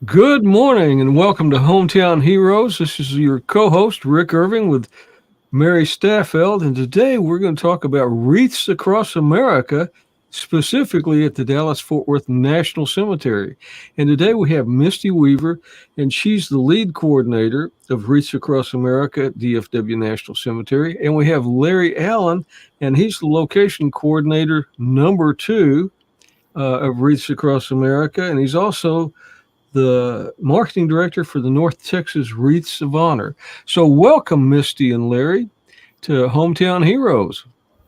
Good morning and welcome to Hometown Heroes. This is your co-host, Rick Irving, with Mary Staffeld, and today we're going to talk about wreaths across America, specifically at the Dallas-Fort Worth National Cemetery. And today we have Misty Weaver, and she's the lead coordinator of Wreaths Across America at DFW National Cemetery. And we have Larry Allen, and he's the location coordinator number two of Wreaths Across America, and he's also the marketing director for the North Texas Wreaths of Honor. So, welcome, Misty and Larry, to Hometown Heroes.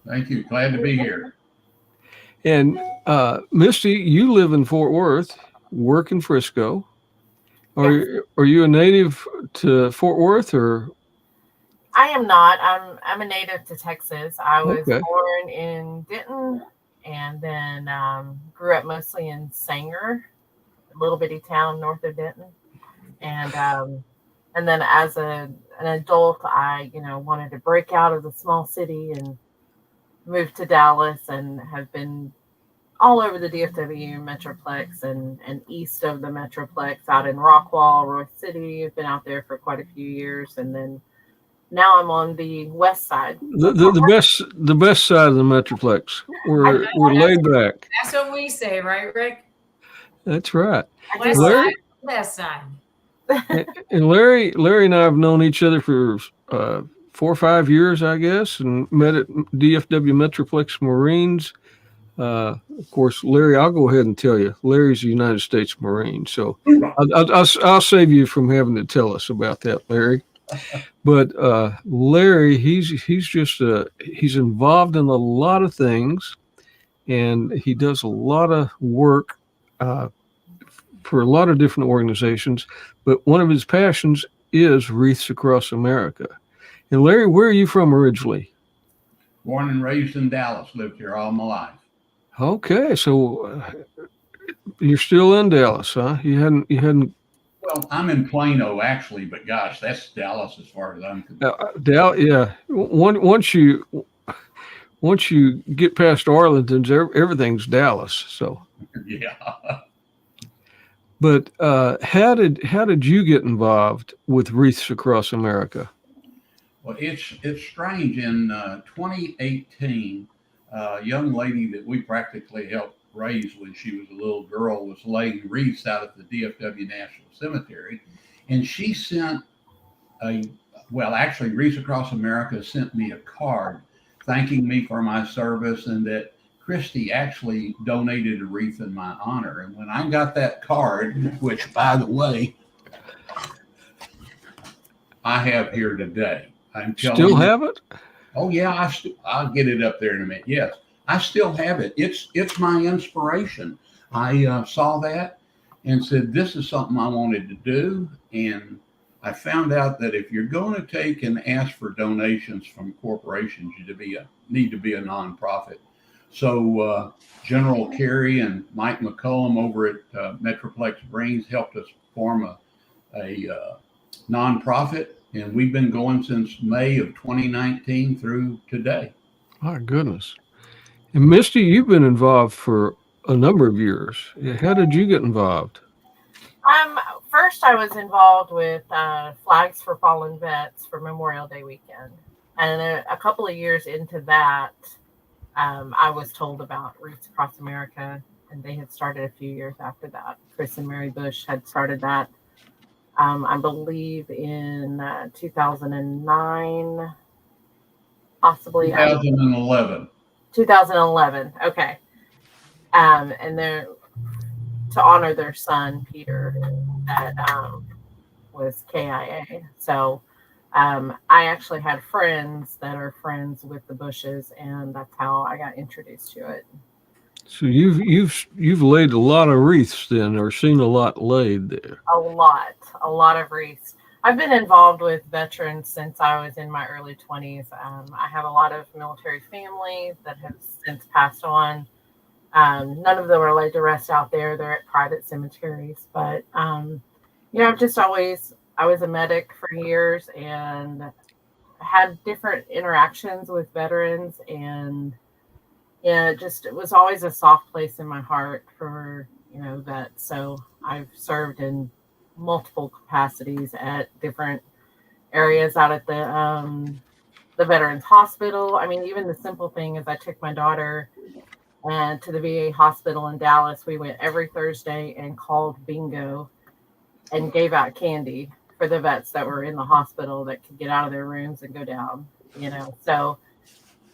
Thank you. Glad to be here. And Misty, you live in Fort Worth, work in Frisco. Yes. Are you a native to Fort Worth, or? I am not. I'm a native to Texas. I was Okay. born in Denton, and then grew up mostly in Sanger, a little bitty town north of Denton. And then as an adult, I wanted to break out of the small city and moved to Dallas, and have been all over the DFW Metroplex and east of the Metroplex, out in Rockwall, Roy City. I've been out there for quite a few years, and then now I'm on the west side. The best side of the Metroplex. We're laid back. That's what we say, right, Rick? That's right. West Larry? side, west side. And Larry and I have known each other for 4 or 5 years, I guess, and met at DFW Metroplex Marines. Of course, Larry, I'll go ahead and tell you, Larry's a United States Marine, so I'll save you from having to tell us about that, Larry. But Larry, he's involved in a lot of things, and he does a lot of work for a lot of different organizations. But one of his passions is Wreaths Across America. And Larry, where are you from originally? Born and raised in Dallas, lived here all my life. Okay, so you're still in Dallas, huh? You hadn't. Well, I'm in Plano actually, but gosh, that's Dallas as far as I'm concerned. Yeah. Once you get past Arlington, everything's Dallas. So. Yeah. But how did you get involved with Wreaths Across America? Well, it's strange. In 2018, a young lady that we practically helped raise when she was a little girl was laying wreaths out at the DFW National Cemetery, and she sent Wreaths Across America sent me a card thanking me for my service, and that Christy actually donated a wreath in my honor. And when I got that card, which, by the way, I have here today, I'm telling you. Still have it? Oh yeah, I'll get it up there in a minute. Yes, I still have it. It's my inspiration. I saw that and said, this is something I wanted to do. And I found out that if you're going to take and ask for donations from corporations, you need to be a nonprofit. So General Carey and Mike McCullum over at Metroplex Brains helped us form a nonprofit, and we've been going since May of 2019 through today. My goodness. And Misty, you've been involved for a number of years. How did you get involved? First, I was involved with Flags for Fallen Vets for Memorial Day weekend, and a couple of years into that, I was told about Wreaths Across America, and they had started a few years after that. Chris and Mary Bush had started that, I believe, in 2009, possibly. 2011. 2011. Okay. And they're to honor their son, Peter, that was KIA. So I actually had friends that are friends with the Bushes, and that's how I got introduced to it. So you've laid a lot of wreaths then, or seen a lot laid there. A lot of wreaths. I've been involved with veterans since I was in my early 20s. I have a lot of military family that have since passed on. None of them are laid to rest out there. They're at private cemeteries. But, I've just always, I was a medic for years and had different interactions with veterans. And it was always a soft place in my heart for, vets. So I've served in multiple capacities at different areas out at the Veterans Hospital. I mean, even the simple thing is I took my daughter and to the VA hospital in Dallas. We went every Thursday and called bingo and gave out candy for the vets that were in the hospital that could get out of their rooms and go down, So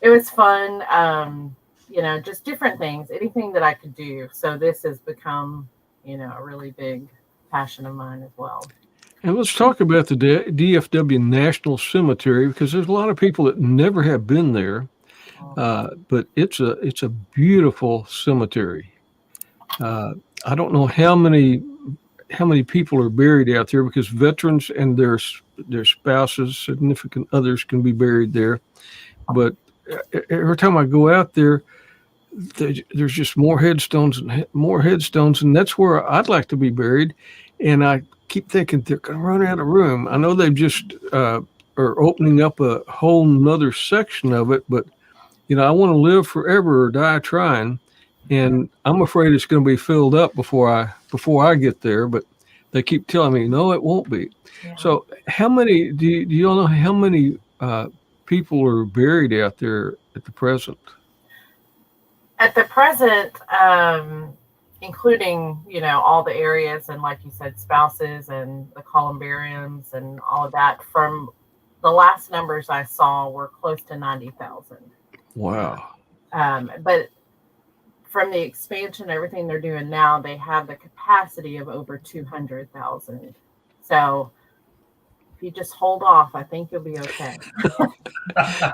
it was fun, just different things, anything that I could do. So this has become, a really big passion of mine as well. And let's talk about the DFW National Cemetery, because there's a lot of people that never have been there. But it's a beautiful cemetery. I don't know how many people are buried out there, because veterans and their spouses, significant others, can be buried there. But every time I go out there, there's just more headstones, and that's where I'd like to be buried. And I keep thinking they're going to run out of room. I know they've just are opening up a whole nother section of it, but I want to live forever or die trying, and I'm afraid it's going to be filled up before I get there. But they keep telling me, no, it won't be. Yeah. So, how many do you all know how many people are buried out there at the present? At the present, including all the areas and, like you said, spouses and the columbariums and all of that, from the last numbers I saw were close to 90,000. Wow. But from the expansion, everything they're doing now, they have the capacity of over 200,000. So if you just hold off, I think you'll be okay.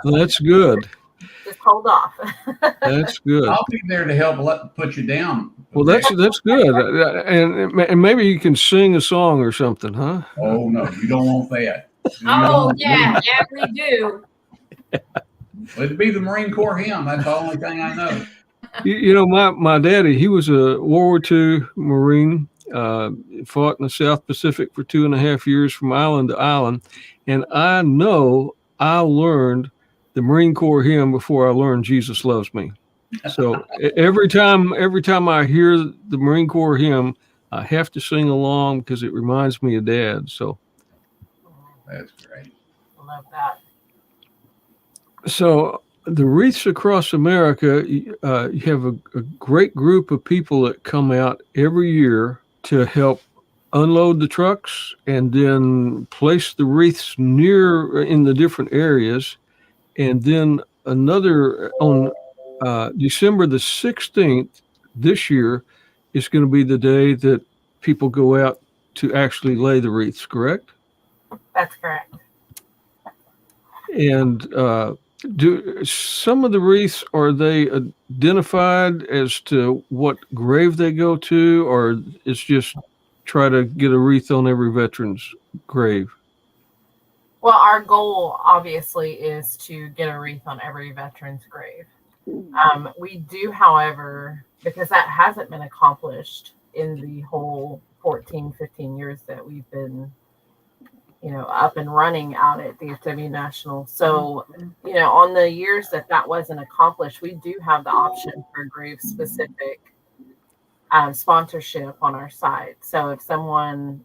That's good. Just hold off. That's good. I'll be there to help put you down. Well, that's good. And maybe you can sing a song or something, huh? Oh, no, you don't want that. Yeah, we do. It'd be the Marine Corps hymn. That's the only thing I know. My daddy, he was a World War II Marine, fought in the South Pacific for 2.5 years from island to island. And I know I learned the Marine Corps hymn before I learned Jesus Loves Me. So every time I hear the Marine Corps hymn, I have to sing along because it reminds me of Dad. So that's great. Love that. So the Wreaths Across America, you have a great group of people that come out every year to help unload the trucks and then place the wreaths in the different areas. And then another on December the 16th this year is going to be the day that people go out to actually lay the wreaths, correct? That's correct. And do some of the wreaths, are they identified as to what grave they go to, or it's just try to get a wreath on every veteran's grave? Well, our goal obviously is to get a wreath on every veteran's grave. We do, however, because that hasn't been accomplished in the whole 14, 15 years that we've been up and running out at DFW National. So, on the years that wasn't accomplished, we do have the option for grave specific sponsorship on our site. So if someone,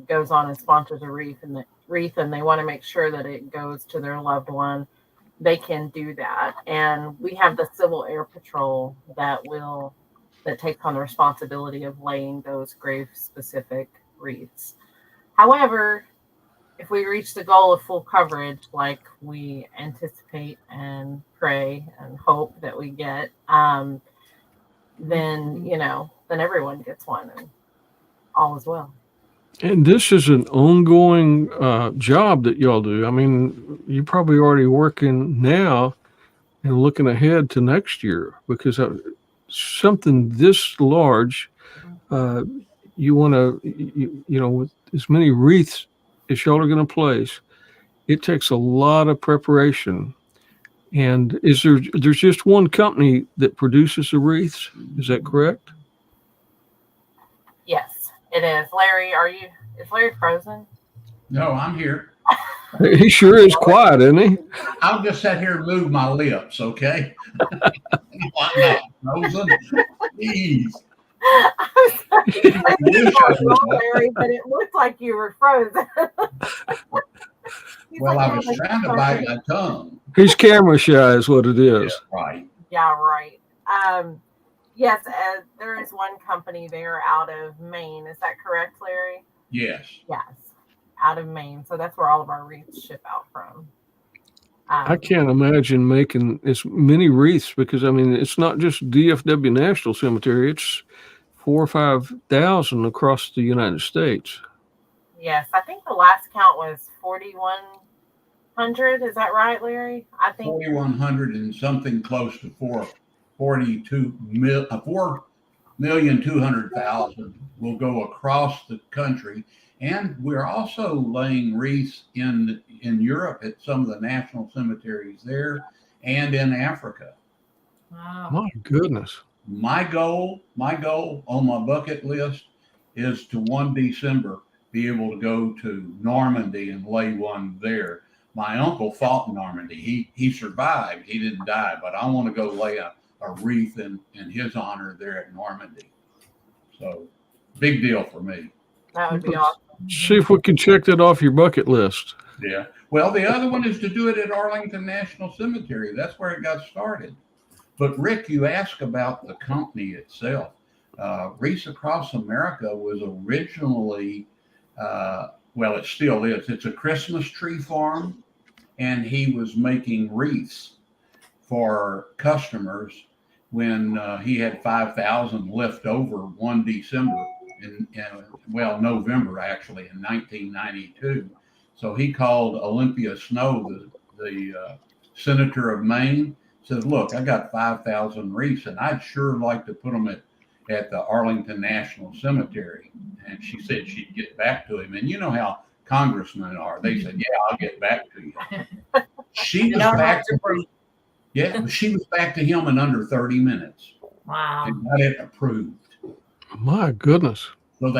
goes on and sponsors a wreath and they want to make sure that it goes to their loved one, they can do that. And we have the Civil Air Patrol that takes on the responsibility of laying those grave specific wreaths. However, if we reach the goal of full coverage, like we anticipate and pray and hope that we get, then everyone gets one and all is well. And this is an ongoing job that y'all do. I mean, you're probably already working now and looking ahead to next year, because something this large, you want to, with as many wreaths as y'all are going to place, it takes a lot of preparation. And there's just one company that produces the wreaths? Is that correct? Yes, it is. Larry, is Larry frozen? No, I'm here. He sure is quiet, isn't he? I'll just sit here and move my lips, okay? Why not? Frozen? Please. I was Larry, but it looked like you were frozen. Well, I was trying to bite my tongue. He's camera shy, is what it is. Yeah, right. Yeah, right. Yes, there is one company there out of Maine. Is that correct, Larry? Yes. Yes, out of Maine. So that's where all of our wreaths ship out from. I can't imagine making as many wreaths because, I mean, it's not just DFW National Cemetery. It's 4,000 or 5,000 across the United States. Yes, I think the last count was 4,100. Is that right, Larry? I think 4,100 and something close to 4,200,000 will go across the country. And we're also laying wreaths in Europe at some of the national cemeteries there and in Africa. Wow. My goodness. My goal on my bucket list is to one December be able to go to Normandy and lay one there. My uncle fought in Normandy. He survived. He didn't die, but I want to go lay a wreath in his honor there at Normandy. So big deal for me. that would be awesome. See if we can check that off your bucket list. Yeah. Well, the other one is to do it at Arlington National Cemetery. That's where it got started. But Rick, you asked about the company itself. Wreaths Across America was originally, well, it still is. It's a Christmas tree farm, and he was making wreaths for customers when he had 5,000 left over one December November actually in 1992. So he called Olympia Snow, the senator of Maine, says, "Look, I got 5,000 wreaths, and I'd sure like to put them at the Arlington National Cemetery." And she said she'd get back to him. And you know how congressmen are. They said, "Yeah, I'll get back to you." She was back to him. Yeah, she was back to him in under 30 minutes. Wow. And got it approved. My goodness. So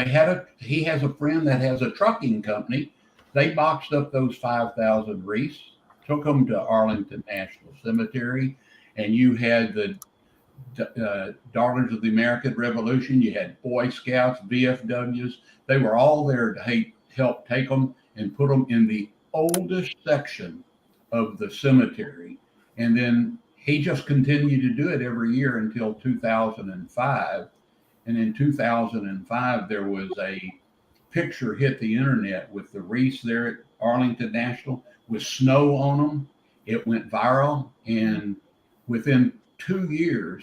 he has a friend that has a trucking company. They boxed up those 5,000 wreaths, took them to Arlington National Cemetery, and you had the Daughters of the American Revolution. You had Boy Scouts, VFWs. They were all there to help take them and put them in the oldest section of the cemetery. And then he just continued to do it every year until 2005. And in 2005, there was a picture hit the internet with the wreaths there at Arlington National with snow on them. It went viral. And within 2 years,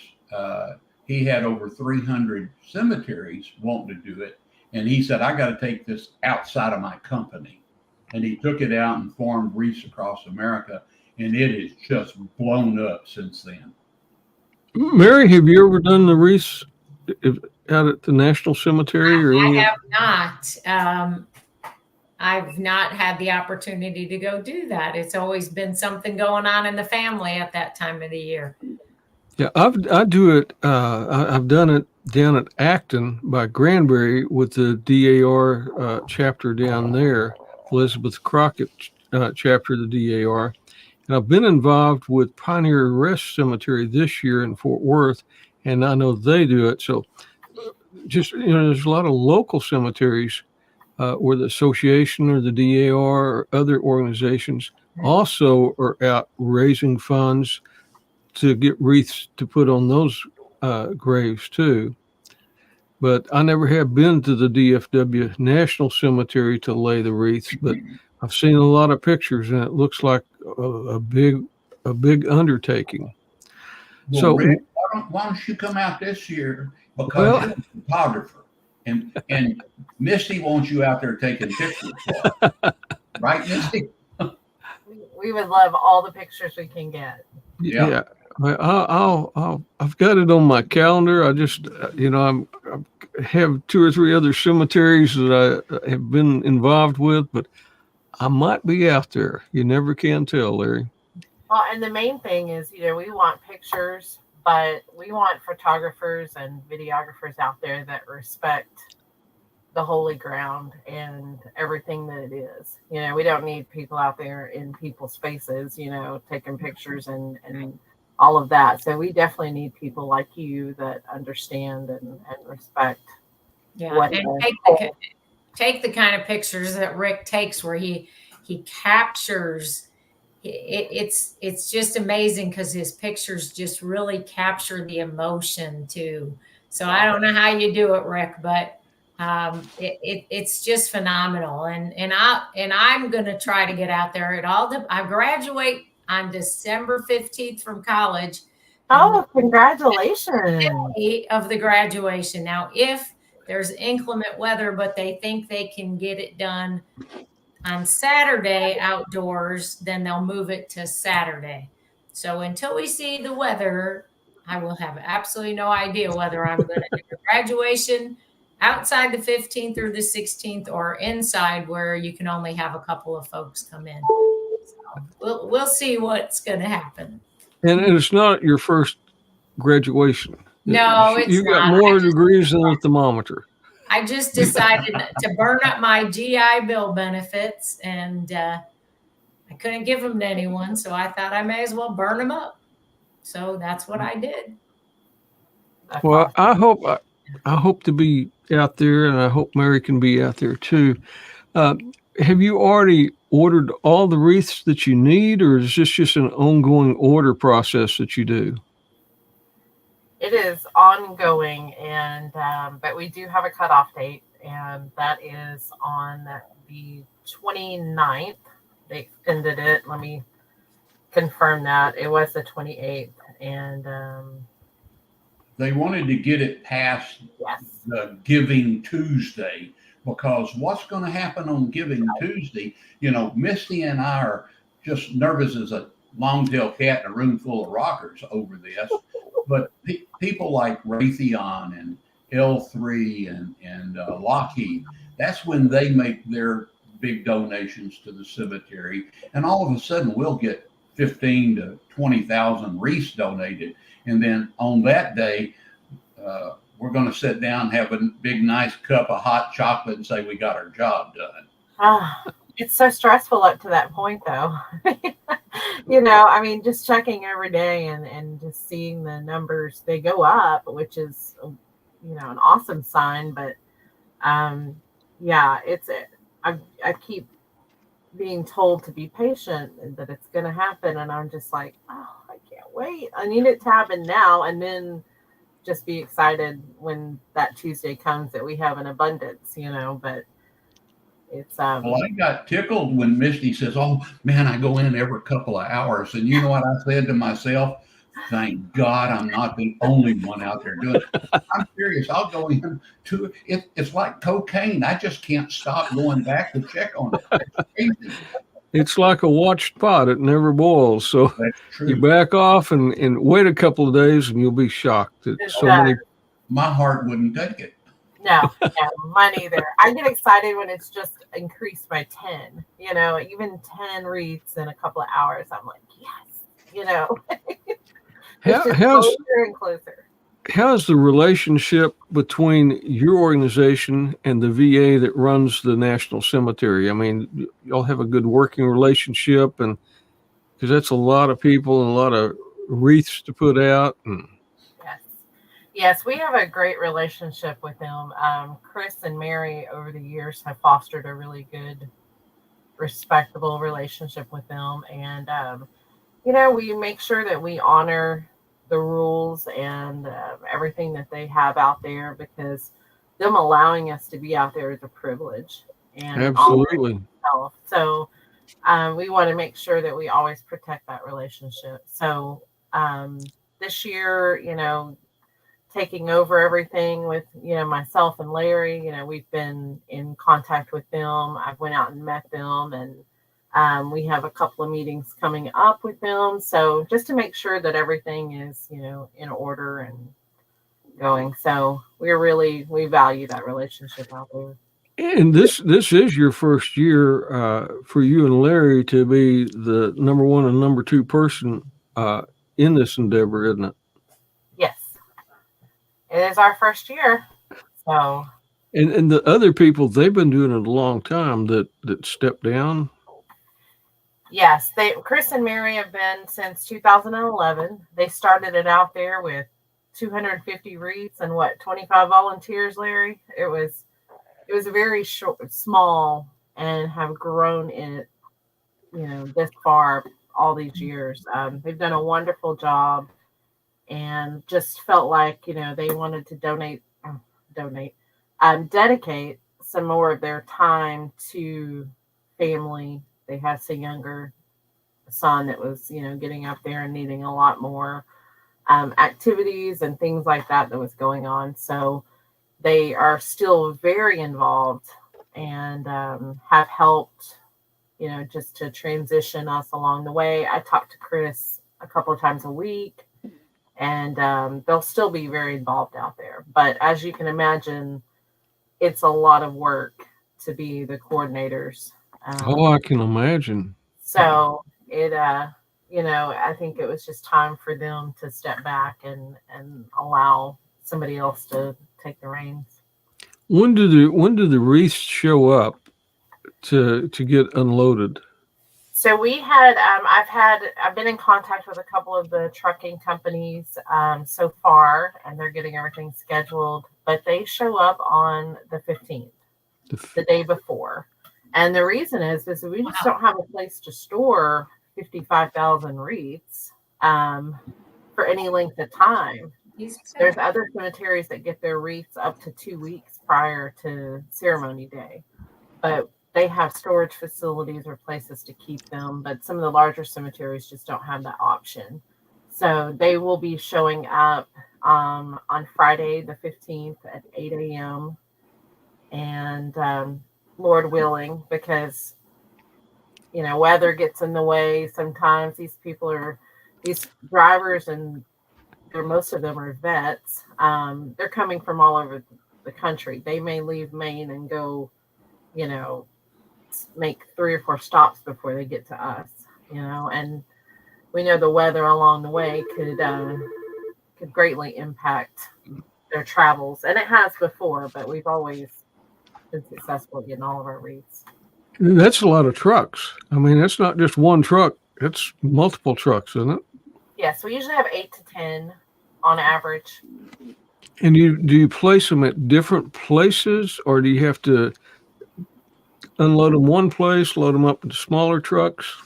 he had over 300 cemeteries wanting to do it. And he said, "I got to take this outside of my company." And he took it out and formed Wreaths Across America. And it has just blown up since then. Mary, have you ever done the wreaths out at the National Cemetery? Or I have not. I've not had the opportunity to go do that. It's always been something going on in the family at that time of the year. Yeah, I do it. I've done it down at Acton by Granbury with the DAR chapter down there, Elizabeth Crockett chapter of the DAR. And I've been involved with Pioneer Rest Cemetery this year in Fort Worth, and I know they do it. So just, there's a lot of local cemeteries where the association or the DAR or other organizations also are out raising funds to get wreaths to put on those graves too. But I never have been to the DFW National Cemetery to lay the wreaths, but I've seen a lot of pictures and it looks like a big undertaking. Well, So Rick, why don't you come out this year, because you're a photographer and Misty wants you out there taking pictures for her. Right, Misty? We would love all the pictures we can get. Yeah. I've got it on my calendar. I just, I have 2 or 3 other cemeteries that I have been involved with, but I might be out there. You never can tell, Larry. Well, and the main thing is, we want pictures, but we want photographers and videographers out there that respect the holy ground and everything that it is. We don't need people out there in people's faces, taking pictures and all of that. So we definitely need people like you that understand and respect. Yeah, what and the- take the kind of pictures that Rick takes where he captures. It's just amazing because his pictures just really capture the emotion too. So I don't know how you do it, Rick, but it's just phenomenal. And I'm going to try to get out there. I graduate on December 15th from college. Oh, congratulations. Day of the graduation. Now, if there's inclement weather, but they think they can get it done on Saturday outdoors, then they'll move it to Saturday. So until we see the weather, I will have absolutely no idea whether I'm going to do a graduation outside the 15th or the 16th or inside where you can only have a couple of folks come in. So we'll see what's going to happen. And it's not your first graduation. No, it's you got not. more degrees than a thermometer. I just decided to burn up my GI Bill benefits, and I couldn't give them to anyone, so I thought I may as well burn them up. So that's what I did. Well, I hope to be out there, and I hope Mary can be out there too. Have you already ordered all the wreaths that you need, or is this just an ongoing order process that you do? It is ongoing, and but we do have a cutoff date, and that is on the 29th. They extended it. Let me confirm that. It was the 28th, and they wanted to get it past the Giving Tuesday, because what's going to happen on Giving Tuesday, Misty and I are just nervous as a long-tailed cat in a room full of rockers over this. But people like Raytheon and L3 and Lockheed, that's when they make their big donations to the cemetery. And all of a sudden, we'll get 15 to 20,000 wreaths donated. And then on that day, we're going to sit down, have a big, nice cup of hot chocolate and say we got our job done. It's so stressful up to that point, though. Just checking every day and just seeing the numbers, they go up, which is, an awesome sign. But I keep being told to be patient and that it's going to happen. And I'm just like, oh, I can't wait. I need it to happen now. And then just be excited when that Tuesday comes that we have an abundance, but it's well, I got tickled when Misty says, "Oh man, I go in every couple of hours," and you know what I said to myself? Thank God I'm not the only one out there doing it. I'm serious. I'll go in to it. It's like cocaine. I just can't stop going back to check on it. It's crazy. It's like a watched pot. It never boils. So That's true. You back off and wait a couple of days and you'll be shocked that my heart wouldn't take it. No, mine either. I get excited when it's just increased by 10, even 10 wreaths in a couple of hours. I'm like, yes, it's just closer and closer. How's the relationship between your organization and the VA that runs the National Cemetery? I mean, y'all have a good working relationship, and because that's a lot of people and a lot of wreaths to put out. Yes, we have a great relationship with them. Chris and Mary over the years have fostered a really good, respectable relationship with them. And, we make sure that we honor the rules and everything that they have out there, because them allowing us to be out there is a privilege. And absolutely. So we want to make sure that we always protect that relationship. So this year, taking over everything with, myself and Larry, we've been in contact with them. I went out and met them, and we have a couple of meetings coming up with them. So just to make sure that everything is, in order and going. So we value that relationship out there. And this is your first year for you and Larry to be the number one and number two person in this endeavor, isn't it? Yes. It is our first year. So. And the other people, they've been doing it a long time that stepped down. Yes, Chris and Mary have been since 2011. They started it out there with 250 wreaths and 25 volunteers, Larry. It was very short, small, and have grown in it, this far all these years. They've done a wonderful job, and just felt like they wanted to dedicate some more of their time to family. They had a younger son that was getting up there and needing a lot more activities and things like that was going on. So they are still very involved and have helped just to transition us along the way. I talk to Chris a couple of times a week, and they'll still be very involved out there. But as you can imagine, it's a lot of work to be the coordinators. I can imagine. So I think it was just time for them to step back and allow somebody else to take the reins. When do the wreaths show up to get unloaded? So we had, I've been in contact with a couple of the trucking companies so far, and they're getting everything scheduled, but they show up on the 15th, the day before. And the reason is we just don't have a place to store 55,000 wreaths for any length of time. There's other cemeteries that get their wreaths up to 2 weeks prior to ceremony day, but they have storage facilities or places to keep them. But some of the larger cemeteries just don't have that option. So they will be showing up on Friday the 15th at 8 a.m. And Lord willing, because weather gets in the way sometimes. These drivers, and most of them are vets. They're coming from all over the country. They may leave Maine and go, make 3 or 4 stops before they get to us, and we know the weather along the way could greatly impact their travels. And it has before, but we've always been successful at getting all of our wreaths. That's a lot of trucks. I mean, that's not just one truck. It's multiple trucks, isn't it? Yes, we usually have 8 to 10 on average. And do you place them at different places, or do you have to unload them one place, load them up into smaller trucks?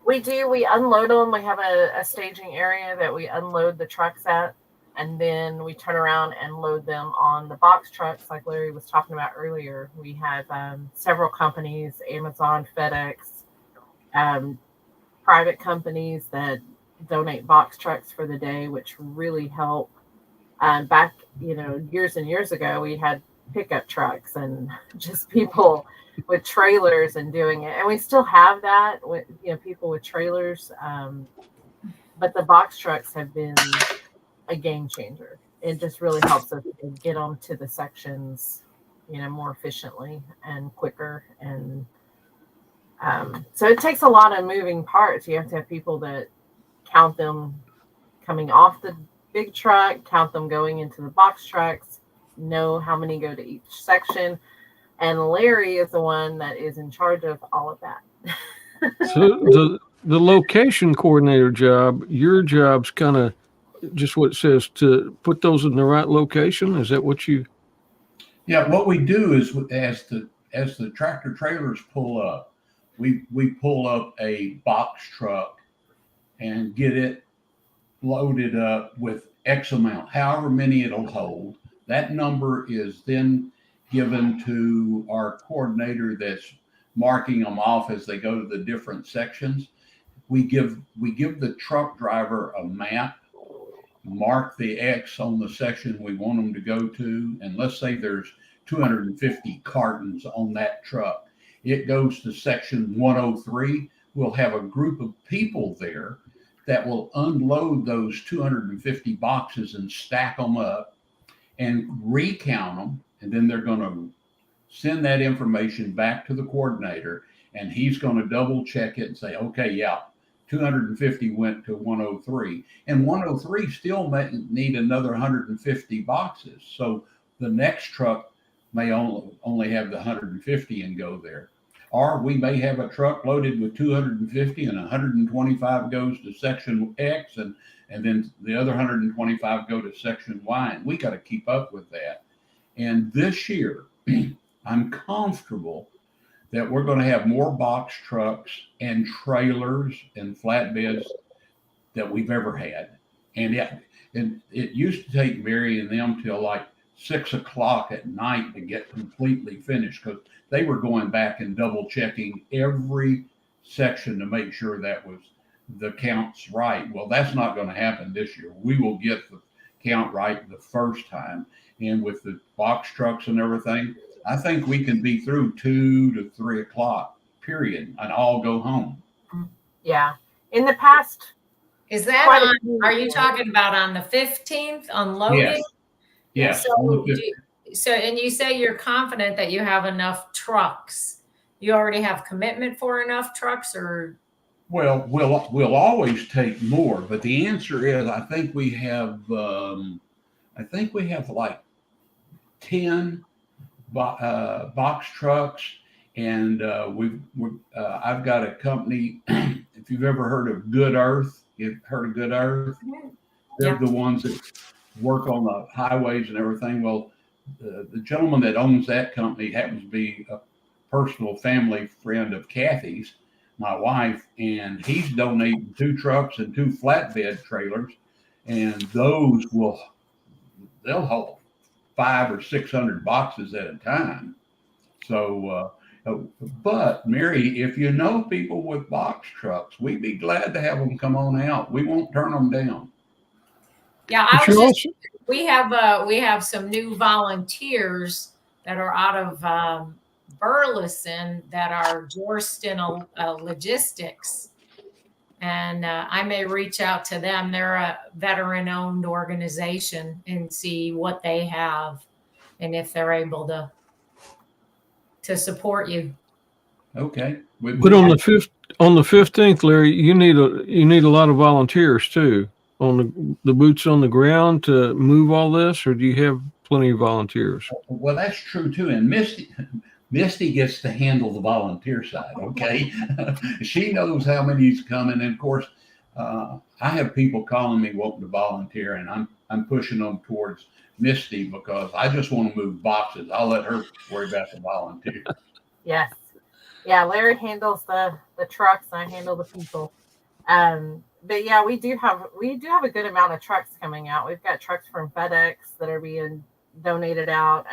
We do. We unload them. We have a staging area that we unload the trucks at, and then we turn around and load them on the box trucks like Larry was talking about earlier. We have several companies, Amazon, FedEx, private companies that donate box trucks for the day, which really help. Back, years and years ago, we had pickup trucks and just people with trailers and doing it. And we still have that with, people with trailers. But the box trucks have been a game changer. It just really helps us get them to the sections, more efficiently and quicker. And so it takes a lot of moving parts. You have to have people that count them coming off the big truck, count them going into the box trucks, know how many go to each section. And Larry is the one that is in charge of all of that. So the location coordinator job, your job's kind of just what it says, to put those in the right location. Is that what you? Yeah, what we do is as the tractor trailers pull up, we pull up a box truck and get it loaded up with X amount, however many it'll hold. That number is then given to our coordinator that's marking them off as they go to the different sections. We give the truck driver a map, mark the X on the section we want them to go to, and let's say there's 250 cartons on that truck. It goes to section 103. We'll have a group of people there that will unload those 250 boxes and stack them up and recount them. And then they're going to send that information back to the coordinator, and he's going to double check it and say, okay, yeah, 250 went to 103, and 103 still may need another 150 boxes. So the next truck may only have the 150 and go there. Or we may have a truck loaded with 250 and 125 goes to section X, and then the other 125 go to section Y. And we got to keep up with that. And this year, I'm comfortable that we're going to have more box trucks and trailers and flatbeds that we've ever had. And it used to take Mary and them till like 6 o'clock at night to get completely finished, because they were going back and double checking every section to make sure that was the counts right. Well, that's not going to happen this year. We will get the count right the first time. And with the box trucks and everything, I think we can be through 2 to 3 o'clock, period, and all go home. Yeah. In the past. Is that on, are you talking about on the 15th unloading? Yes. So, and you say you're confident that you have enough trucks. You already have commitment for enough trucks, or? Well, we'll always take more, but the answer is I think we have like 10 box trucks, and I've got a company. If you've ever heard of Good Earth, you've heard of Good Earth. They're the ones that work on the highways and everything. Well, the gentleman that owns that company happens to be a personal family friend of Kathy's, my wife, and he's donating 2 trucks and 2 flatbed trailers, and they'll hold 500 or 600 boxes at a time. So, but Mary, if you know people with box trucks, we'd be glad to have them come on out. We won't turn them down. Yeah, we have some new volunteers that are out of Burleson that are versed in logistics, and I may reach out to them. They're a veteran-owned organization and see what they have and if they're able to support you. Okay. But on the 15th, Larry, you need a lot of volunteers too, on the boots on the ground to move all this, or do you have plenty of volunteers? Well, that's true too. And Misty gets to handle the volunteer side. Okay. She knows how many's coming. And of course, I have people calling me wanting to volunteer, and I'm pushing them towards Misty because I just want to move boxes. I'll let her worry about the volunteer. Yes. Yeah, Larry handles the trucks and I handle the people. But yeah, we do have a good amount of trucks coming out. We've got trucks from FedEx that are being donated out.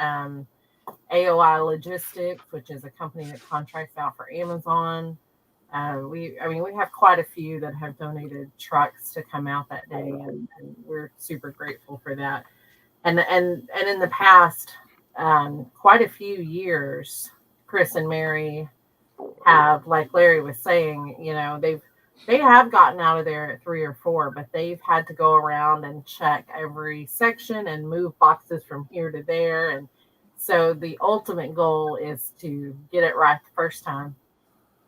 AOI Logistics, which is a company that contracts out for Amazon. We have quite a few that have donated trucks to come out that day, and we're super grateful for that. And in the past, quite a few years, Chris and Mary have, like Larry was saying, they have gotten out of there at 3 or 4, but they've had to go around and check every section and move boxes from here to there. And so the ultimate goal is to get it right the first time.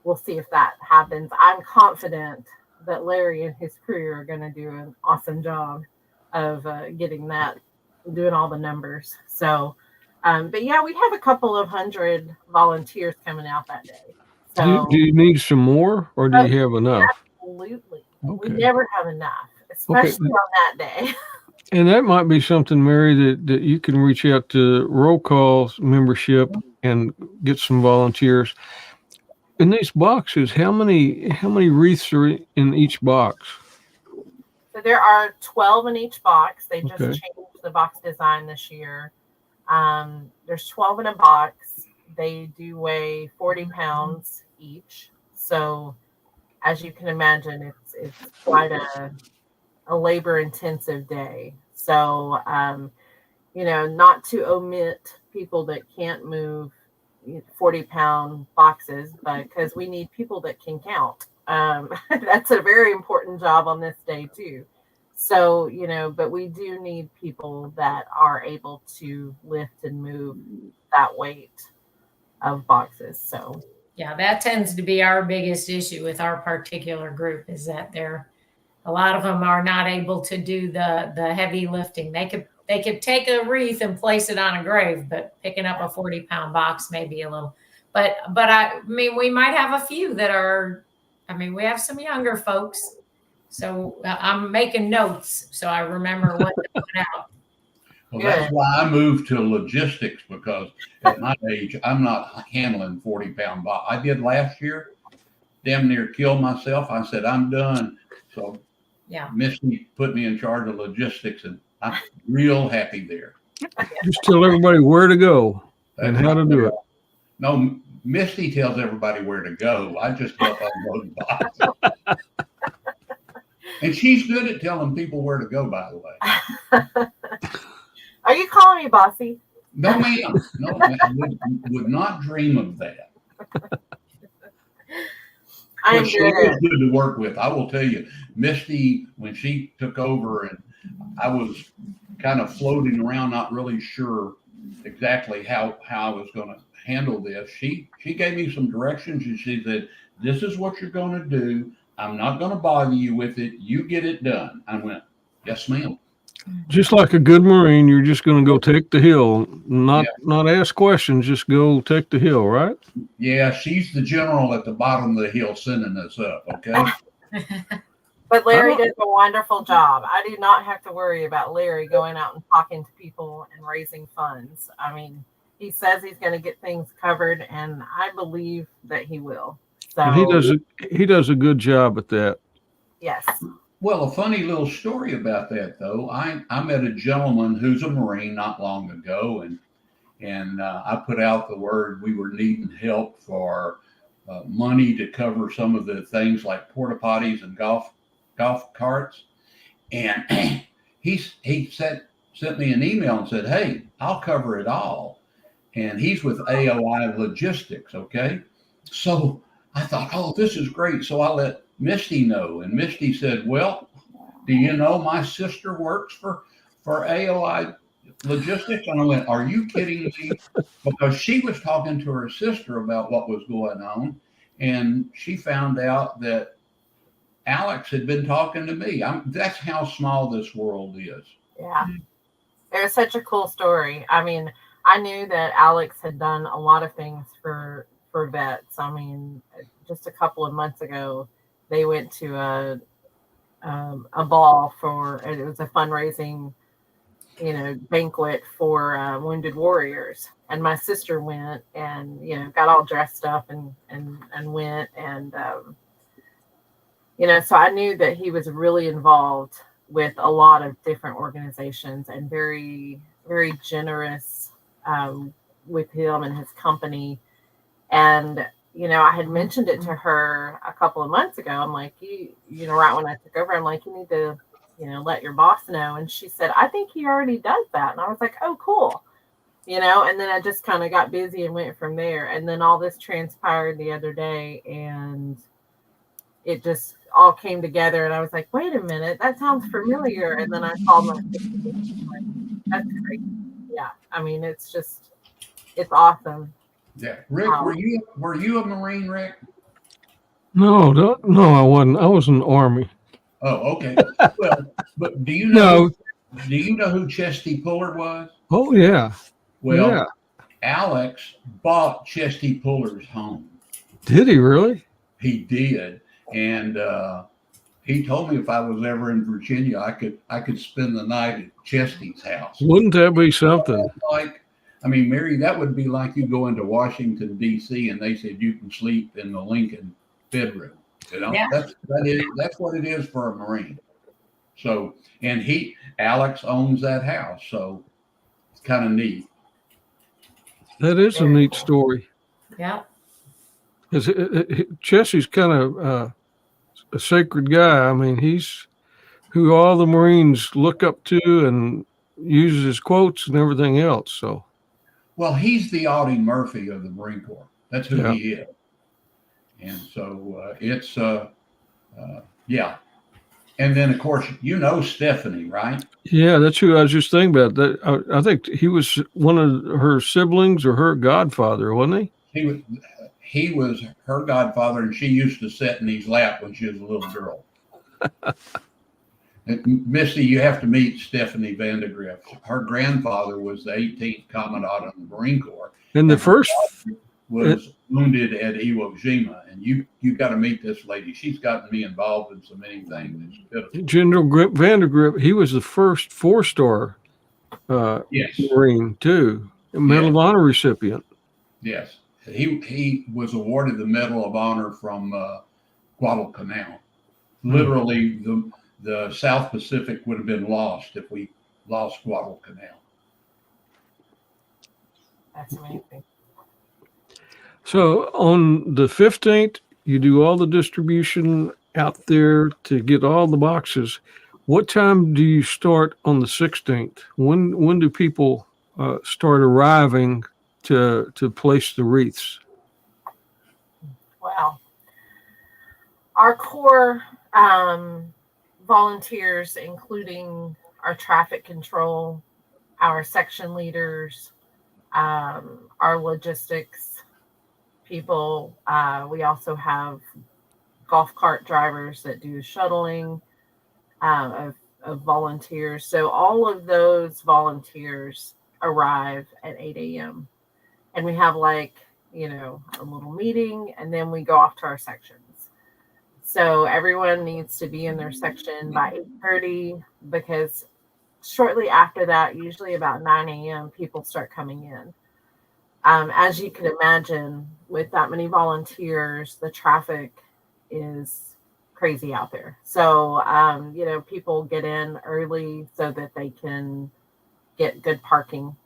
We'll see if that happens. I'm confident that Larry and his crew are going to do an awesome job of doing all the numbers. So, but yeah, we have a couple of 100 volunteers coming out that day. So, do you need some more, or do you have enough? Absolutely. Okay. We never have enough, especially on that day. And that might be something, Mary, that you can reach out to Roll Call membership and get some volunteers. In these boxes, how many wreaths are in each box? So there are 12 in each box. They just changed the box design this year. There's 12 in a box. They do weigh 40 pounds each. So as you can imagine, it's quite a labor-intensive day. So, not to omit people that can't move 40-pound boxes, but because we need people that can count. That's a very important job on this day too. So, but we do need people that are able to lift and move that weight of boxes. So yeah, that tends to be our biggest issue with our particular group, is that a lot of them are not able to do the heavy lifting. They could take a wreath and place it on a grave, but picking up a 40-pound box may be a little. But I mean, we might have a few that are, I mean, we have some younger folks. So I'm making notes so I remember what to put out. Well, that's why I moved to logistics, because at my age, I'm not handling 40-pound box. I did last year, damn near killed myself. I said, I'm done. So Yeah. Misty put me in charge of logistics, and I'm real happy there. Just tell everybody where to go and how to do it. No, Misty tells everybody where to go. I just help unload boxes. And she's good at telling people where to go, by the way. Are you calling me bossy? No, ma'am. No, ma'am. Would not dream of that. I'm She good. was good to work with. I will tell you, Misty, when she took over and I was kind of floating around, not really sure exactly how I was going to handle this, she gave me some directions, and she said, this is what you're going to do. I'm not going to bother you with it. You get it done. I went, yes, ma'am. Just like a good Marine, you're just going to go take the hill, not ask questions, just go take the hill, right? Yeah, she's the general at the bottom of the hill sending us up, okay? But Larry does a wonderful job. I do not have to worry about Larry going out and talking to people and raising funds. I mean, he says he's going to get things covered, and I believe that he will. So And he does a good job at that. yes. Well, a funny little story about that, though. I met a gentleman who's a Marine not long ago, and I put out the word we were needing help for money to cover some of the things like porta potties and golf carts. And he sent me an email and said, hey, I'll cover it all. And he's with AOI Logistics, okay? So I thought, oh, this is great. So I let Misty know, and Misty said, well, do you know my sister works for AOI Logistics? And I went, are you kidding me? Because she was talking to her sister about what was going on, and she found out that Alex had been talking to me. That's how small this world is. Yeah. It was such a cool story. I mean, I knew that Alex had done a lot of things for vets. I mean, just a couple of months ago, they went to a ball and it was a fundraising, banquet for wounded warriors. And my sister went and, got all dressed up and went. And, so I knew that he was really involved with a lot of different organizations and very, very generous with him and his company. And, I had mentioned it to her a couple of months ago. I'm like, right when I took over, I'm like, you need to, let your boss know. And she said, I think he already does that. And I was like, oh, cool. And then I just kind of got busy and went from there. And then all this transpired the other day, and it just all came together. And I was like, wait a minute, that sounds familiar. And then I called my sister. Like, that's great. Yeah. I mean, it's awesome. Yeah. Rick, were you a Marine, Rick? No, I wasn't. I was in the Army. Oh, okay. Well, but do you know who Chesty Puller was? Oh, yeah. Well, yeah. Alex bought Chesty Puller's home. Did he really? He did. And he told me if I was ever in Virginia, I could spend the night at Chesty's house. Wouldn't that be something? Mary, that would be like you go into Washington, D.C., and they said you can sleep in the Lincoln bedroom. Yeah. That's what it is for a Marine. So, and Alex owns that house, so it's kind of neat. That is a neat story. Yeah. Because Chesty's kind of a sacred guy. I mean, he's who all the Marines look up to and uses his quotes and everything else. So, well, he's the Audie Murphy of the Marine Corps. That's who he is. And so it's yeah. And then of course Stephanie, right? Yeah, that's who I was just thinking about. That I think he was one of her siblings or her godfather, wasn't he? He was her godfather, and she used to sit in his lap when she was a little girl. Misty, you have to meet Stephanie Vandegrift. Her grandfather was the 18th Commandant of the Marine Corps. And the first was wounded at Iwo Jima, and you got to meet this lady. She's gotten me involved in so many things. It's pitiful. General Vandergrip, he was the first 4-star Yes, Marine too, a Medal of Honor recipient. yes. He was awarded the Medal of Honor from Guadalcanal. Literally, the South Pacific would have been lost if we lost Guadalcanal. That's amazing. So on the 15th, you do all the distribution out there to get all the boxes. What time do you start on the 16th? When do people start arriving to place the wreaths? Wow. Our core volunteers, including our traffic control, our section leaders, our logistics people. We also have golf cart drivers that do shuttling of volunteers. So all of those volunteers arrive at 8 a.m. And we have a little meeting, and then we go off to our sections. So everyone needs to be in their section by 8:30, because shortly after that, usually about 9 a.m., people start coming in. As you can imagine, with that many volunteers, the traffic is crazy out there. So, people get in early so that they can get good parking.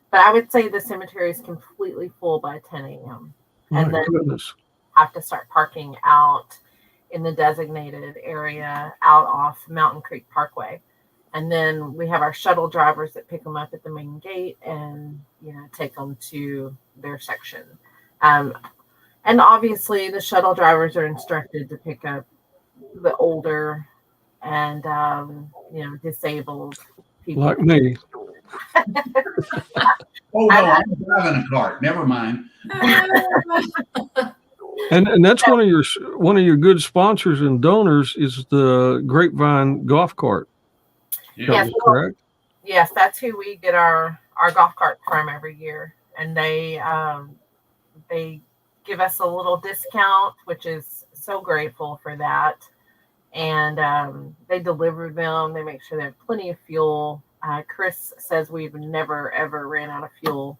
But I would say the cemetery is completely full by 10 a.m. And then goodness. have to start parking out in the designated area out off Mountain Creek Parkway. And then we have our shuttle drivers that pick them up at the main gate and, take them to their section. And obviously the shuttle drivers are instructed to pick up the older and, disabled people. Like me. Oh, no, I'm driving a cart. Never mind. And that's one of your good sponsors and donors is the Grapevine golf cart. Yes, correct. Yes, that's who we get our golf cart from every year, and they give us a little discount, which is so grateful for that. And they deliver them. They make sure they have plenty of fuel. Chris says we've never ever ran out of fuel.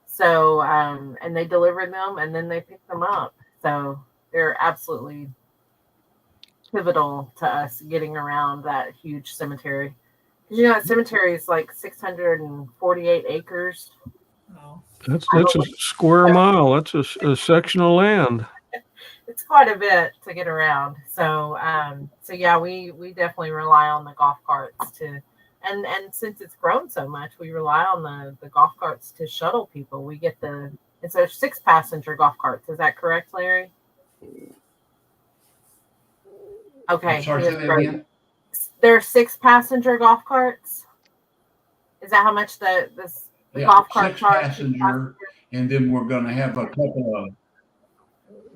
So and they deliver them, and then they pick them up. So they're absolutely pivotal to us getting around that huge cemetery. That cemetery is like 648 acres. Oh. That's a square mile. That's a section of land. It's quite a bit to get around. So yeah, we definitely rely on the golf carts to, and since it's grown so much, we rely on the golf carts to shuttle people. We get it's a 6-passenger golf carts. Is that correct, Larry? Okay. I'm sorry, say that again? They're 6-passenger golf carts. Is that how much the golf carts are? 6-passenger, and then we're going to have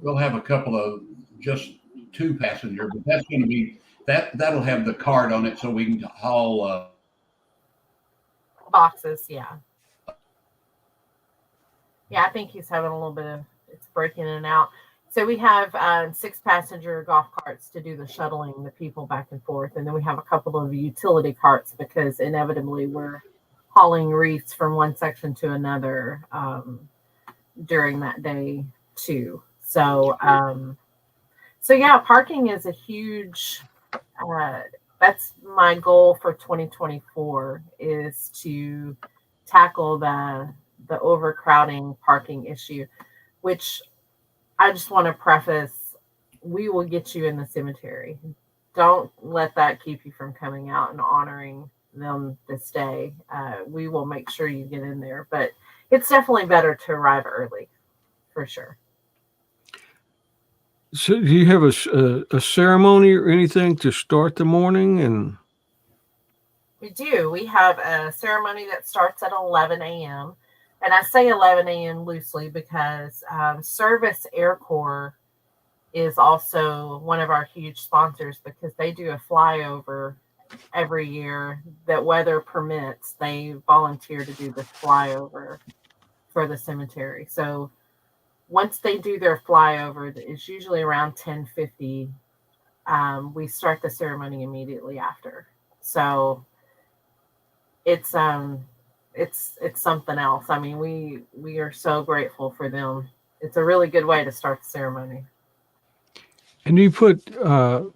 we'll have a couple of just 2-passenger, but that's going to be that'll have the cart on it so we can haul boxes. Yeah, I think he's having a little bit of it's breaking in and out. So we have 6-passenger golf carts to do the shuttling the people back and forth, and then we have a couple of utility carts because inevitably we're hauling wreaths from one section to another during that day too. So yeah, parking is a huge. That's my goal for 2024 is to tackle the overcrowding parking issue, which I just want to preface, we will get you in the cemetery. Don't let that keep you from coming out and honoring them this day. We will make sure you get in there, but it's definitely better to arrive early, for sure. So do you have a ceremony or anything to start the morning? And We do. We have a ceremony that starts at 11 a.m. And I say 11 a.m. loosely because Service Air Corps is also one of our huge sponsors because they do a flyover every year that weather permits. They volunteer to do the flyover for the cemetery. So once they do their flyover, it's usually around 10:50. We start the ceremony immediately after. So it's something else. I mean, we are so grateful for them. It's a really good way to start the ceremony. And you put a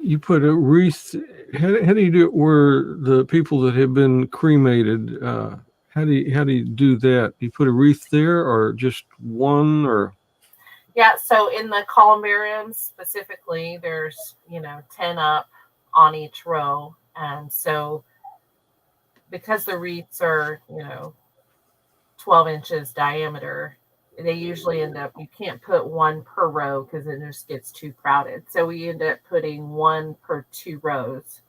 wreath. How do you do it? Where the people that have been cremated, how do you do that? You put a wreath there, or just one, or? Yeah. So in the columbariums specifically, there's 10 up on each row, and so because the wreaths are 12 inches diameter, they usually end up, you can't put one per row because it just gets too crowded. So we end up putting one per 2 rows.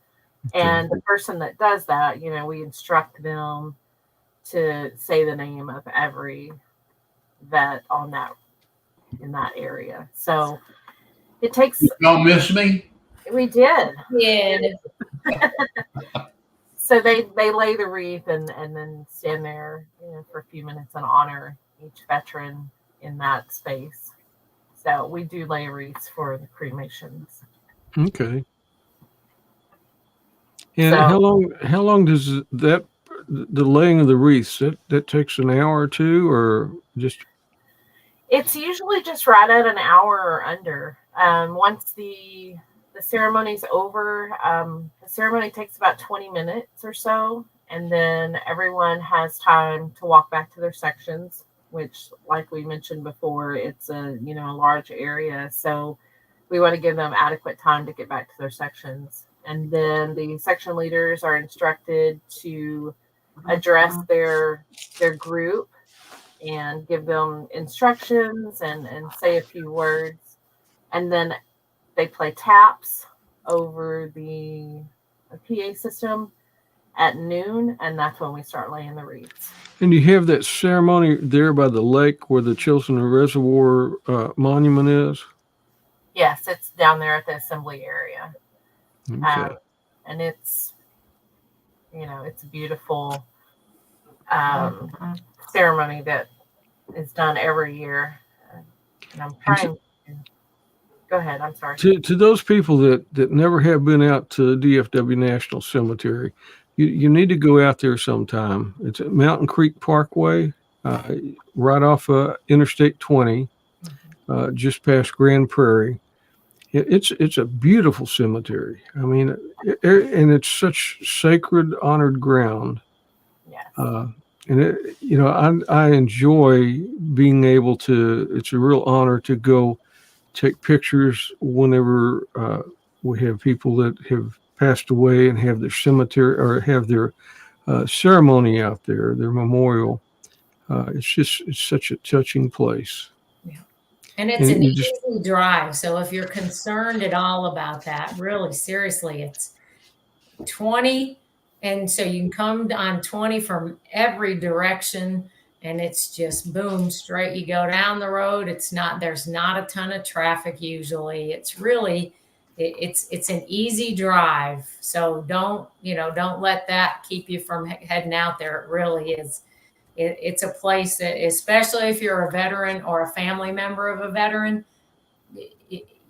Okay. And the person that does that, we instruct them to say the name of every vet in that area. So it takes. Y'all miss me? We did. Yeah. So they lay the wreath and then stand there for a few minutes and honor each veteran in that space. So we do lay wreaths for the cremations. Okay. And So, how long does the laying of the wreaths, that takes an hour or two, or just? it's usually just right at an hour or under. Once the ceremony's over, the ceremony takes about 20 minutes or so, and then everyone has time to walk back to their sections, which, like we mentioned before, it's a large area, so we want to give them adequate time to get back to their sections. And then the section leaders are instructed to address their group and give them instructions and say a few words. And then they play taps over the PA system at noon, and that's when we start laying the wreaths. And you have that ceremony there by the lake where the Chilson Reservoir monument is? Yes, it's down there at the assembly area. Okay. And it's a beautiful ceremony that is done every year. And I'm trying to go ahead. I'm sorry. To those people that never have been out to DFW National Cemetery, you need to go out there sometime. It's at Mountain Creek Parkway, right off Interstate 20, just past Grand Prairie. It's a beautiful cemetery. I mean, and it's such sacred, honored ground. Yes. And I enjoy being able to. It's a real honor to go take pictures whenever we have people that have passed away and have their cemetery or have their ceremony out there, their memorial. It's such a touching place. And it's an easy drive. So if you're concerned at all about that, really seriously, it's 20. And so you can come on 20 from every direction, and it's just boom, straight. You go down the road. There's not a ton of traffic usually. It's really, it's an easy drive. So don't let that keep you from heading out there. It really is. It's a place that, especially if you're a veteran or a family member of a veteran,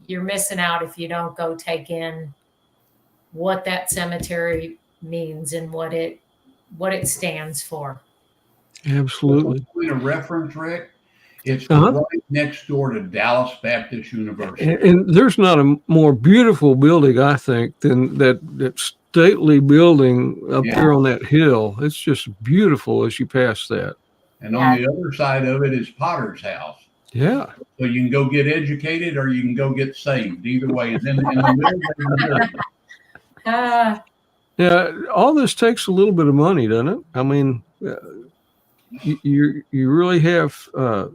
you're missing out if you don't go take in what that cemetery means and what it stands for. Absolutely. A reference, Rick. It's right next door to Dallas Baptist University. And there's not a more beautiful building, I think, than that stately building up there on that hill. It's just beautiful as you pass that. And on the other side of it is Potter's house. Yeah. So you can go get educated or you can go get saved. Either way. And then in the middle, yeah, all this takes a little bit of money, doesn't it? I mean, you really have to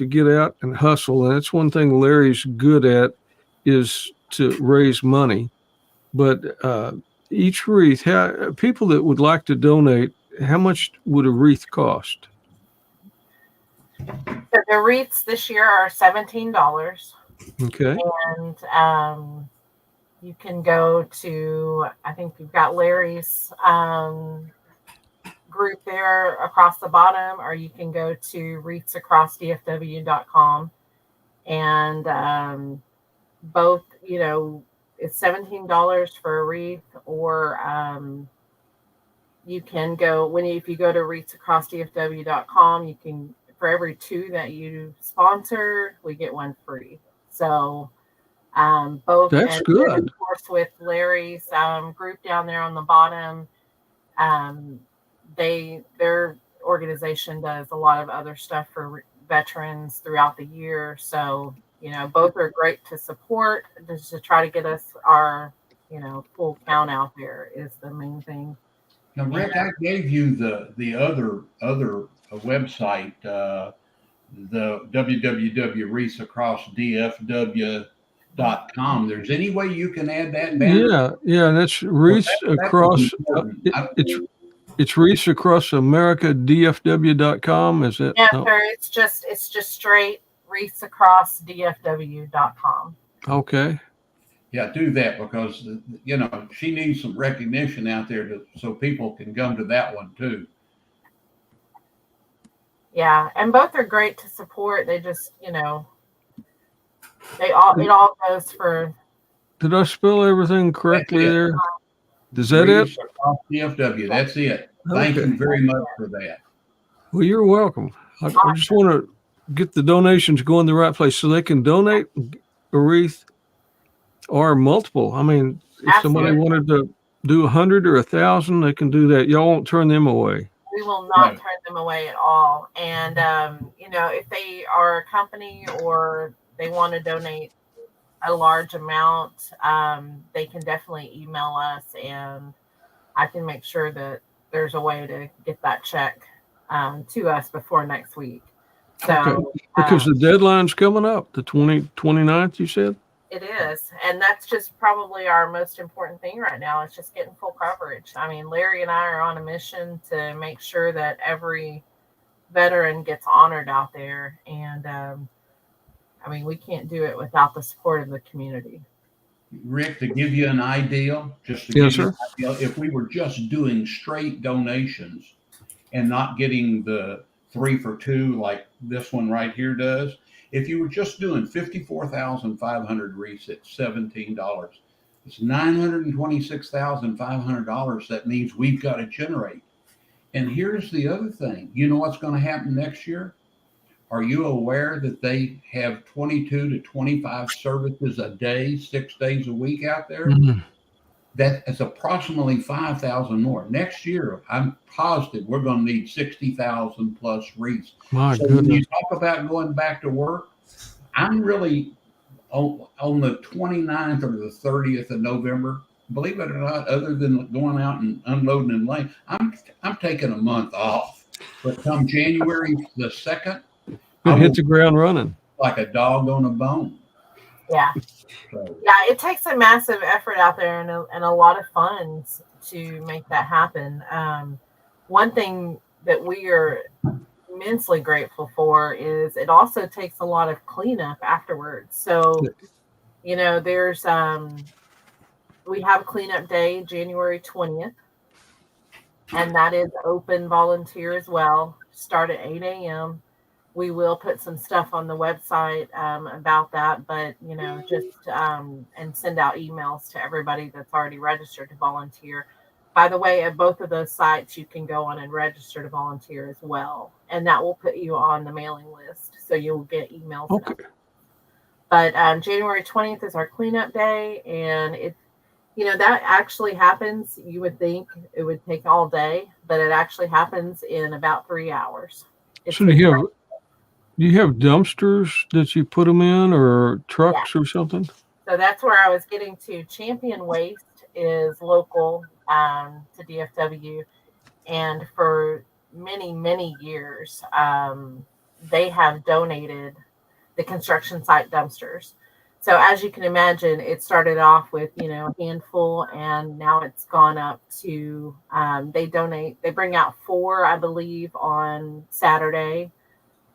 get out and hustle, and that's one thing Larry's good at, is to raise money. But each wreath, people that would like to donate, how much would a wreath cost? So the wreaths this year are $17. Okay. And you can go to, I think you've got Larry's group there across the bottom, or you can go to WreathsAcrossDFW.com. And both, it's $17 for a wreath, or you can go if you go to WreathsAcrossDFW.com, you can, for every 2 that you sponsor, we get 1 free. So both. That's and good. then, of course, with Larry's group down there on the bottom, their organization does a lot of other stuff for veterans throughout the year. So, both are great to support, just to try to get us our, full count out there is the main thing. Now, Rick, I gave you the other website, the www.WreathsAcrossDFW.com. There's any way you can add that banner? Yeah, and that's Wreaths Across. It's Wreaths Across America, DFW.com. Is it? Yeah, sir. It's just straight WreathsAcrossDFW.com. Okay. Yeah, do that, because she needs some recognition out there so people can come to that one too. Yeah, and both are great to support. They just, it all goes for. Did I spell everything correctly there? Is that Wreaths it? Across DFW. That's it. Thank you very much for that. Well, you're welcome. I just want to get the donations going the right place so they can donate a wreath or multiple. I mean, if somebody wanted to do 100 or 1,000, they can do that. Y'all won't turn them away. We will not turn them away at all. And, if they are a company or they want to donate a large amount, they can definitely email us, and I can make sure that there's a way to get that check to us before next week. So, okay. Because the deadline's coming up, the 29th, you said? It is. And that's just probably our most important thing right now. It's just getting full coverage. I mean, Larry and I are on a mission to make sure that every veteran gets honored out there. And, we can't do it without the support of the community. Rick, to give you an idea, if we were just doing straight donations and not getting the 3 for 2 like this one right here does, if you were just doing 54,500 wreaths at $17, it's $926,500. That means we've got to generate. And here's the other thing. You know what's going to happen next year? Are you aware that they have 22 to 25 services a day, 6 days a week out there? Mm-hmm. That is approximately 5,000 more. Next year, I'm positive we're going to need 60,000 plus wreaths. My so goodness. When you talk about going back to work, I'm really on the 29th or the 30th of November, believe it or not, other than going out and unloading and laying, I'm taking a month off. But come January the 2nd, It hit the ground running. Like a dog on a bone. Yeah. Yeah, it takes a massive effort out there and a lot of funds to make that happen. One thing that we are immensely grateful for is it also takes a lot of cleanup afterwards. So, there's we have cleanup day January 20th, and that is open volunteer as well. Start at 8 a.m. We will put some stuff on the website about that, but and send out emails to everybody that's already registered to volunteer. By the way, at both of those sites, you can go on and register to volunteer as well, and that will put you on the mailing list, so you'll get emails. Okay. But January 20th is our cleanup day, and that actually happens. You would think it would take all day, but it actually happens in about 3 hours. So do you have dumpsters that you put them in, or trucks or something? So that's where I was getting to. Champion Waste is local to DFW, and for many, many years, they have donated the construction site dumpsters. So as you can imagine, it started off with, a handful, and now it's gone up to, they bring out 4, I believe, on Saturday.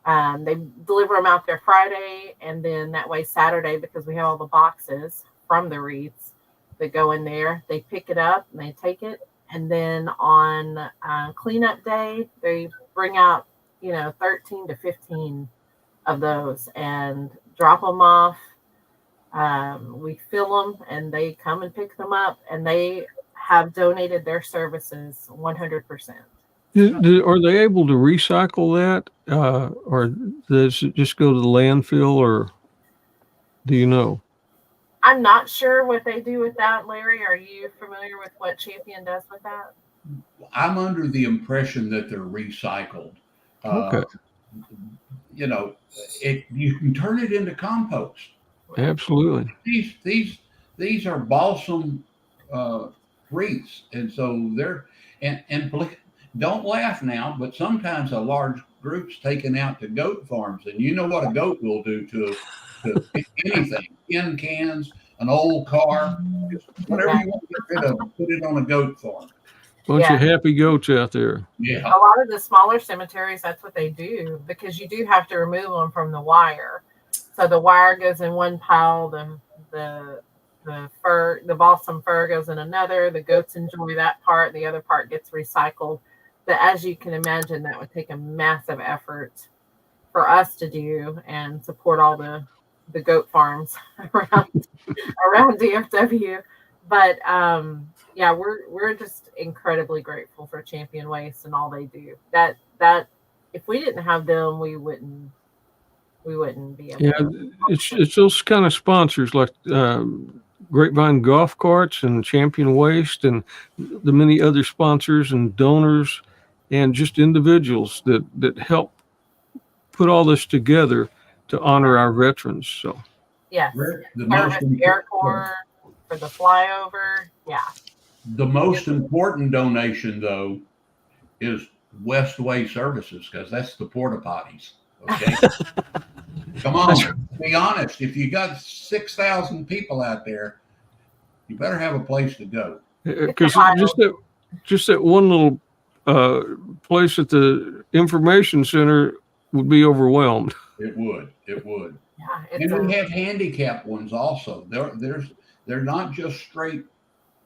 They deliver them out there Friday, and then that way Saturday, because we have all the boxes from the wreaths that go in there, they pick it up and they take it, And then on cleanup day, they bring out, 13 to 15 of those and drop them off. We fill them and they come and pick them up, and they have donated their services 100%. Are they able to recycle that, or does it just go to the landfill, or do you know? I'm not sure what they do with that, Larry. Are you familiar with what Champion does with that? I'm under the impression that they're recycled. Okay. You can turn it into compost. Absolutely. These are balsam wreaths, and so they're and don't laugh now, but sometimes a large group's taken out to goat farms, and you know what a goat will do to anything, tin cans, an old car, whatever you want to get rid of, put it on a goat farm. Bunch of happy goats out there. Yeah. A lot of the smaller cemeteries, that's what they do, because you do have to remove them from the wire. So the wire goes in one pile, the fur, the balsam fur goes in another. The goats enjoy that part. The other part gets recycled. But as you can imagine, that would take a massive effort for us to do and support all the goat farms around DFW. But we're just incredibly grateful for Champion Waste and all they do. That if we didn't have them, we wouldn't be able to. It's those kind of sponsors like Grapevine Golf Carts and Champion Waste and the many other sponsors and donors and just individuals that help put all this together to honor our veterans. So yes, Air Corps for the flyover. Yeah. The most important donation, though, is Westway Services, because that's the porta potties. Okay. Come on, be honest. If you got 6,000 people out there, you better have a place to go. Because just that one little place at the information center would be overwhelmed. It would. Yeah, and we have handicap ones also. They're not just straight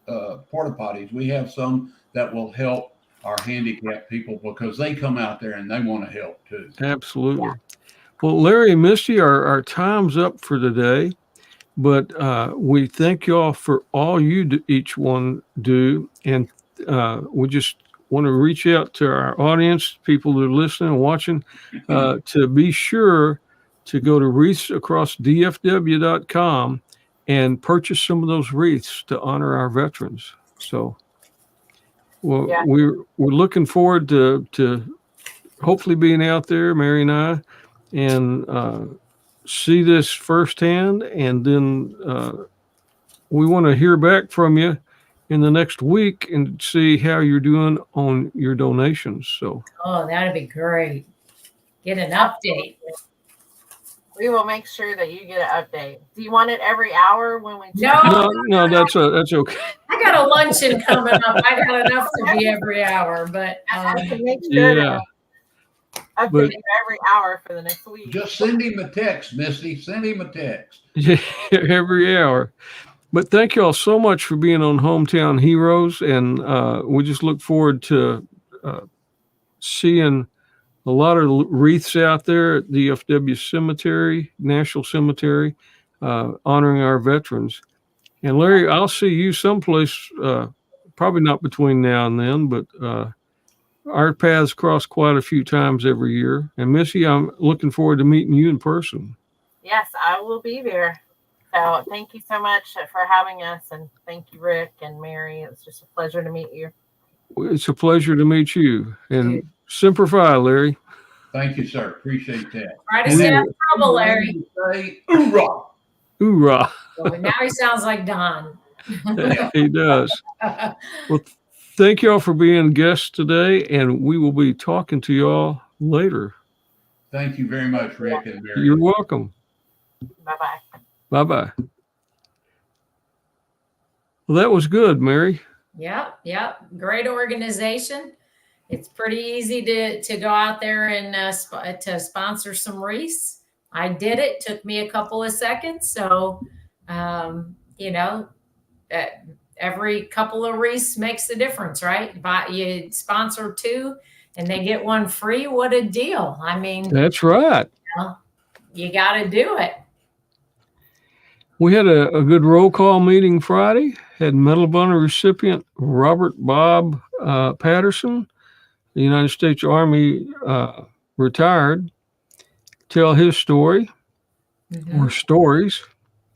porta potties. We have some that will help our handicapped people because they come out there and they want to help too. Absolutely. Yeah. Well, Larry and Misty, our time's up for today, but we thank you all for all you each one do, and we just want to reach out to our audience, people that are listening and watching, to be sure to go to WreathsAcrossDFW.com and purchase some of those wreaths to honor our veterans. So, we're looking forward to hopefully being out there, Mary and I, and see this firsthand. And then we want to hear back from you in the next week and see how you're doing on your donations. So, that'd be great. Get an update. We will make sure that you get an update. Do you want it every hour when we? No, that's okay. I got a luncheon coming up. I got enough to be every hour, but I can make sure to update you every hour for the next week. Just send him a text, Misty. Send him a text. Yeah, every hour. But thank you all so much for being on Hometown Heroes, and we just look forward to seeing a lot of wreaths out there at the DFW Cemetery, National Cemetery, honoring our veterans. And Larry, I'll see you someplace, probably not between now and then, but our paths cross quite a few times every year. And Missy, I'm looking forward to meeting you in person. Yes, I will be there. So thank you so much for having us, and thank you, Rick and Mary. It's just a pleasure to meet you. It's a pleasure to meet you. And Semper Fi, Larry. Thank you, sir. Appreciate that. Try to stay out of trouble, Larry. Say, hoorah! Hoorah! Well, now he sounds like Don. He does. Well, thank you all for being guests today, and we will be talking to you all later. Thank you very much, Rick and Mary. You're welcome. Bye-bye. Bye-bye. Well, that was good, Mary. Yep. Great organization. It's pretty easy to go out there and to sponsor some wreaths. I did it. Took me a couple of seconds. So, every couple of wreaths makes a difference, right? You sponsor 2 and they get 1 free. What a deal. I mean, That's right. You got to do it. We had a good roll call meeting Friday. Had Medal of Honor recipient Robert Bob Patterson, the United States Army retired, tell his story or stories.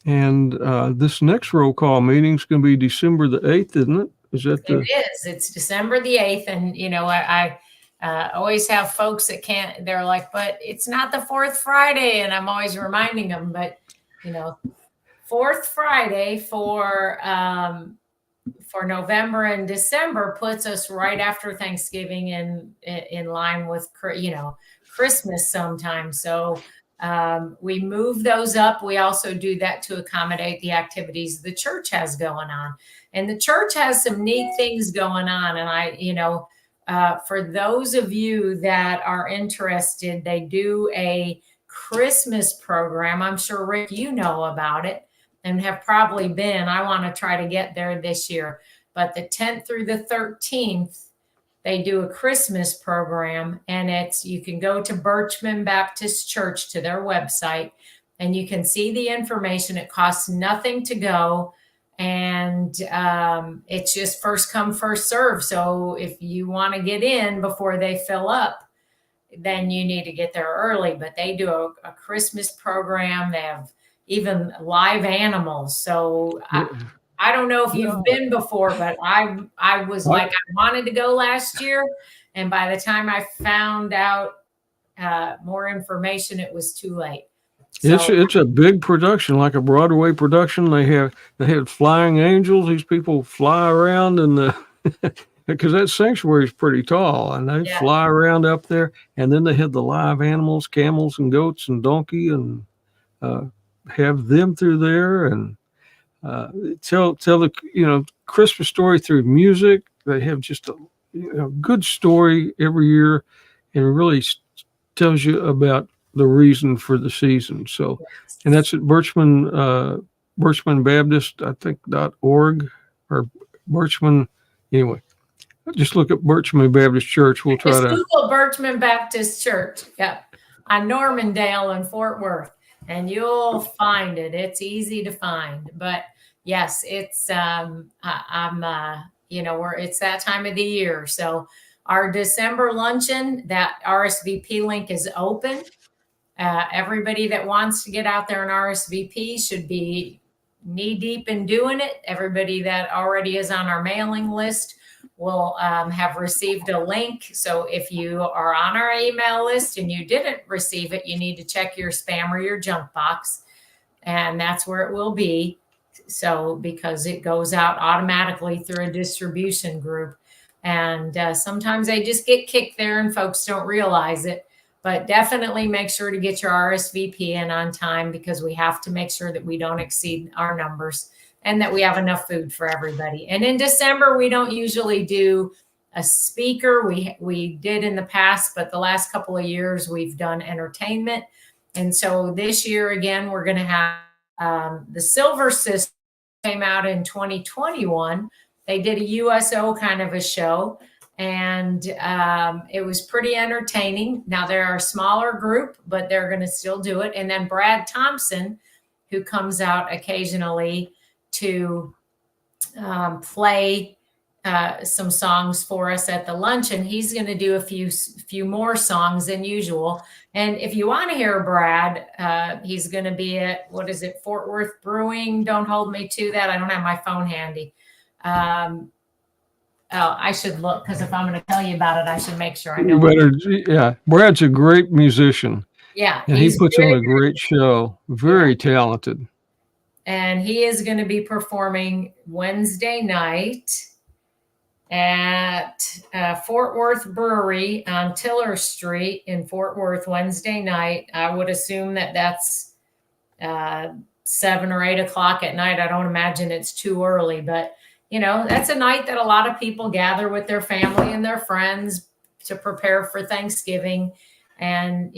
And this next roll call meeting is going to be December the 8th, isn't it? Is that It is. It's December the 8th. And, you know, I always have folks that can't, they're like, but it's not the 4th Friday. And I'm always reminding them, but, you know, 4th Friday for November and December puts us right after Thanksgiving in line with, you know, Christmas sometime. So we move those up. We also do that to accommodate the activities the church has going on. And the church has some neat things going on. And you know, for those of you that are interested, they do a Christmas program. I'm sure, Rick, you know about it and have probably been. I want to try to get there this year. But the 10th through the 13th, they do a Christmas program, and you can go to Birchman Baptist Church to their website, and you can see the information. It costs nothing to go, and it's just first come, first serve. So if you want to get in before they fill up, then you need to get there early. But they do a Christmas program. They have even live animals. So I don't know if you've been before, but I was like, I wanted to go last year. And by the time I found out more information, it was too late. So, it's a big production, like a Broadway production. They had flying angels. These people fly around because that sanctuary is pretty tall, and they fly around up there. And then they had the live animals, camels and goats and donkey, and have them through there and tell the Christmas story through music. They have just a good story every year, and really tells you about the reason for the season. So, and that's at Birchman Baptist, I think .org or Birchman. Anyway, just look at Birchman Baptist Church. We'll try to Google Birchman Baptist Church. Yep, on Normandale in Fort Worth. And you'll find it. It's easy to find. But yes, it's it's that time of the year. So our December luncheon, that RSVP link is open. Everybody that wants to get out there and RSVP should be knee deep in doing it. Everybody that already is on our mailing list will have received a link. So if you are on our email list and you didn't receive it, you need to check your spam or your junk box. And that's where it will be. So because it goes out automatically through a distribution group. And sometimes they just get kicked there and folks don't realize it. But definitely make sure to get your RSVP in on time, because we have to make sure that we don't exceed our numbers and that we have enough food for everybody. And in December, we don't usually do a speaker. We did in the past, but the last couple of years we've done entertainment. And so this year, again, we're going to have the Silver Sisters came out in 2021. They did a USO kind of a show, and it was pretty entertaining. Now they're a smaller group, but they're going to still do it. And then Brad Thompson, who comes out occasionally to play some songs for us at the luncheon. He's going to do a few more songs than usual. And if you want to hear Brad, he's going to be at, Fort Worth Brewing. Don't hold me to that. I don't have my phone handy. I should look, because if I'm going to tell you about it, I should make sure I know. Brad's a great musician. Yeah. And he puts on a great show. Very talented. And he is going to be performing Wednesday night at Fort Worth Brewery on Tiller Street in Fort Worth, Wednesday night. I would assume that's 7 or 8 o'clock at night. I don't imagine it's too early, but that's a night that a lot of people gather with their family and their friends to prepare for Thanksgiving. And,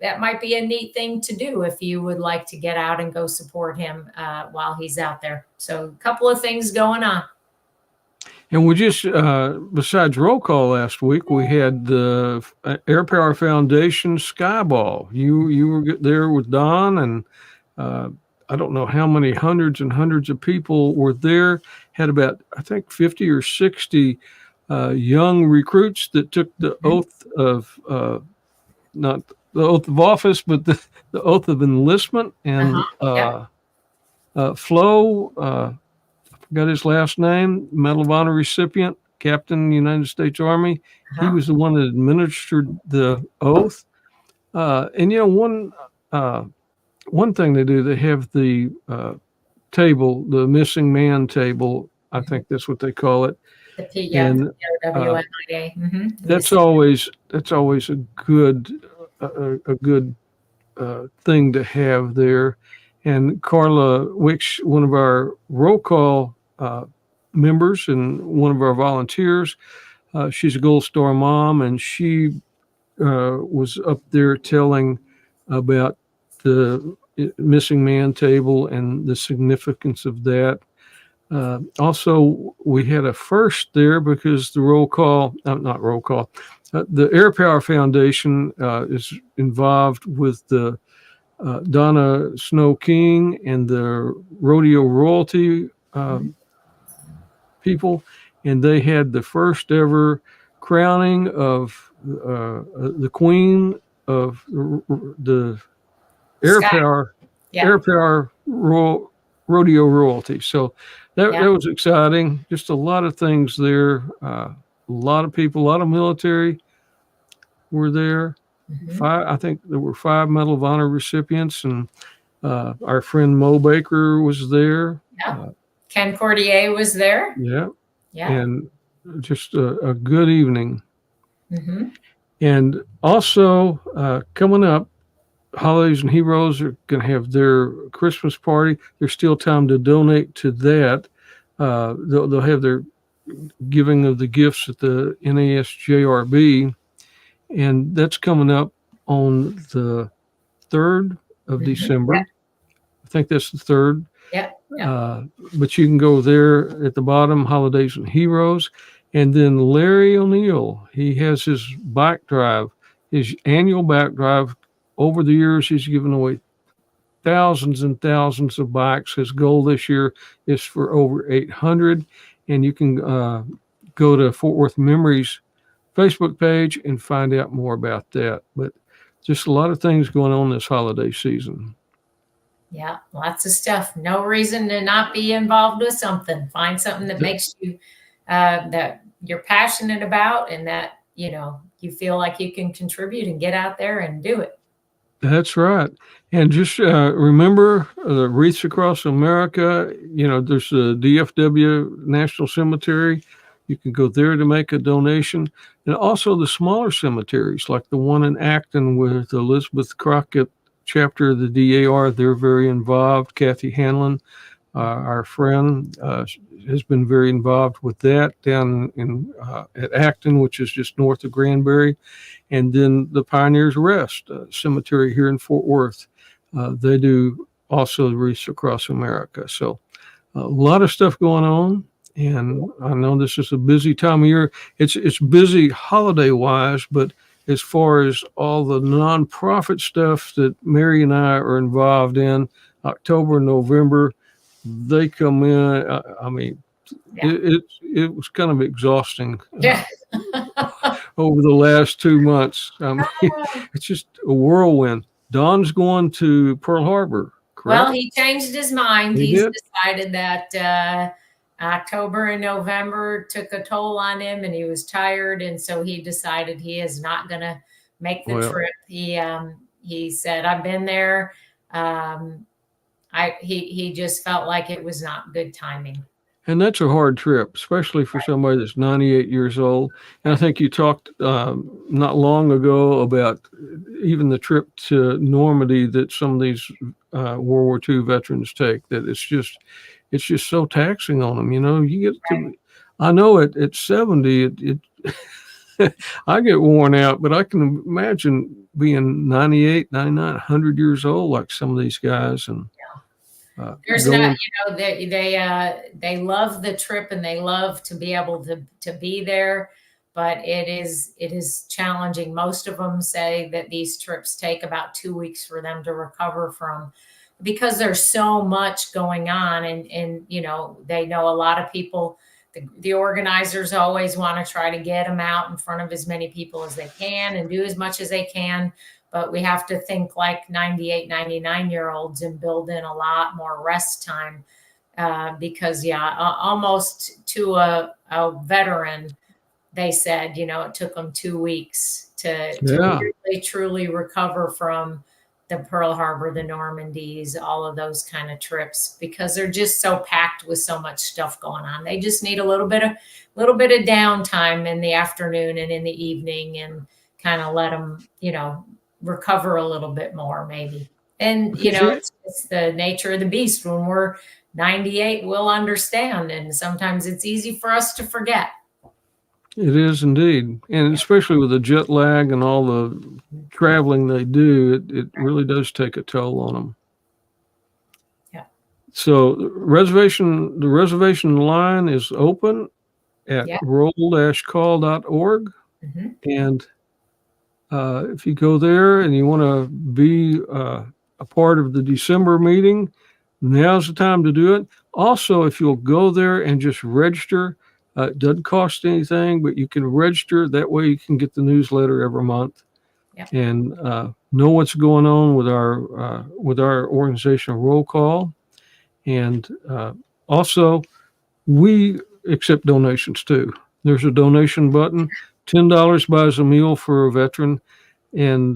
that might be a neat thing to do if you would like to get out and go support him while he's out there. So a couple of things going on. And we just, besides roll call last week, we had the Air Power Foundation Skyball. You were there with Don, and I don't know how many hundreds and hundreds of people were there. Had about, I think, 50 or 60 young recruits that took the oath of, not the oath of office, but the oath of enlistment. And Flo, got his last name, Medal of Honor recipient, Captain, United States Army. He was the one that administered the oath. And one thing they do, they have the table, the missing man table. I think that's what they call it. And that's always a good thing to have there. And Carla Wicks, one of our roll call members and one of our volunteers, she's a Gold Star mom, and she was up there telling about the missing man table and the significance of that. Also, we had a first there because the the Air Power Foundation is involved with the Donna Snow King and the Rodeo Royalty people, and they had the first ever crowning of the Queen of the Air Power Rodeo Royalty. So that was exciting. Just a lot of things there. A lot of people, a lot of military were there. I think there were 5 Medal of Honor recipients, and our friend Mo Baker was there. Ken Cordier was there. And just a good evening. And also coming up, Holidays and Heroes are going to have their Christmas party. There's still time to donate to that. They'll have their giving of the gifts at the NASJRB, and that's coming up on the 3rd of December. I think that's the 3rd. But you can go there at the bottom, Holidays and Heroes. And then Larry O'Neill, he has his bike drive, his annual bike drive. Over the years, he's given away thousands and thousands of bikes. His goal this year is for over 800. And you can go to Fort Worth Memories Facebook page and find out more about that. But just a lot of things going on this holiday season. Yeah, lots of stuff. No reason to not be involved with something. Find something that makes you, that you're passionate about, and that, you feel like you can contribute and get out there and do it. That's right. And just remember the Wreaths Across America. There's the DFW National Cemetery. You can go there to make a donation. And also the smaller cemeteries, like the one in Acton with Elizabeth Crockett chapter of the DAR. They're very involved. Kathy Hanlon, our friend, has been very involved with that down in at Acton, which is just north of Granbury. And then the Pioneers Rest Cemetery here in Fort Worth. They do also the Wreaths Across America. So a lot of stuff going on. And I know this is a busy time of year. It's busy holiday-wise, but as far as all the nonprofit stuff that Mary and I are involved in, October and November, they come in. It was kind of exhausting over the last 2 months. It's just a whirlwind. Don's going to Pearl Harbor, correct? Well, he changed his mind. He's decided that October and November took a toll on him, and he was tired, and so he decided he is not going to make the trip. He said, "I've been there." He just felt like it was not good timing. And that's a hard trip, especially for somebody that's 98 years old. And I think you talked not long ago about even the trip to Normandy that some of these World War II veterans take, that it's just so taxing on them. You get to, I know at 70, I get worn out, but I can imagine being 98, 99, 100 years old, like some of these guys. And There's going. not, they love the trip and they love to be able to be there, but it is challenging. Most of them say that these trips take about 2 weeks for them to recover from, because there's so much going on, and they know a lot of people. The organizers always want to try to get them out in front of as many people as they can and do as much as they can. But we have to think like 98, 99-year-olds and build in a lot more rest time because, almost to a veteran, they said, it took them 2 weeks to really, truly recover from the Pearl Harbor, the Normandies, all of those kind of trips, because they're just so packed with so much stuff going on. They just need a little bit of downtime in the afternoon and in the evening, and kind of let them, recover a little bit more, maybe. And it's the nature of the beast. When we're 98, we'll understand, and sometimes it's easy for us to forget. It is indeed. And especially with the jet lag and all the traveling they do, it really does take a toll on them. Yeah. So the reservation line is open at roll-call.org. Mm-hmm. And if you go there and you want to be a part of the December meeting, now's the time to do it. Also, if you'll go there and just register, it doesn't cost anything, but you can register. That way you can get the newsletter every month and know what's going on with our organization roll call. And also, we accept donations too. There's a donation button. $10 buys a meal for a veteran. And,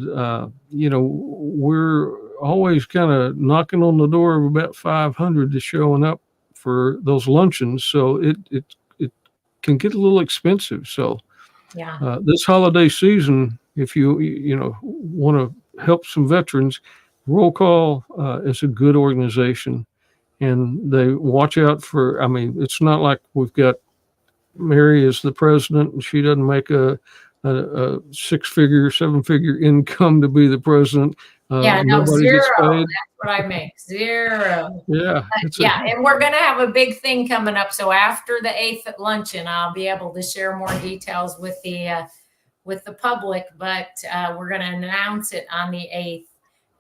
we're always kind of knocking on the door of about 500 to showing up for those luncheons. So it can get a little expensive. So this holiday season, if you want to help some veterans, Roll Call is a good organization, and they watch out for, it's not like we've got Mary as the president and she doesn't make a 6-figure, 7-figure income to be the president. Nobody gets paid. That's what I make. Zero. Yeah. And we're going to have a big thing coming up. So after the 8th luncheon, I'll be able to share more details with the public, but we're going to announce it on the 8th,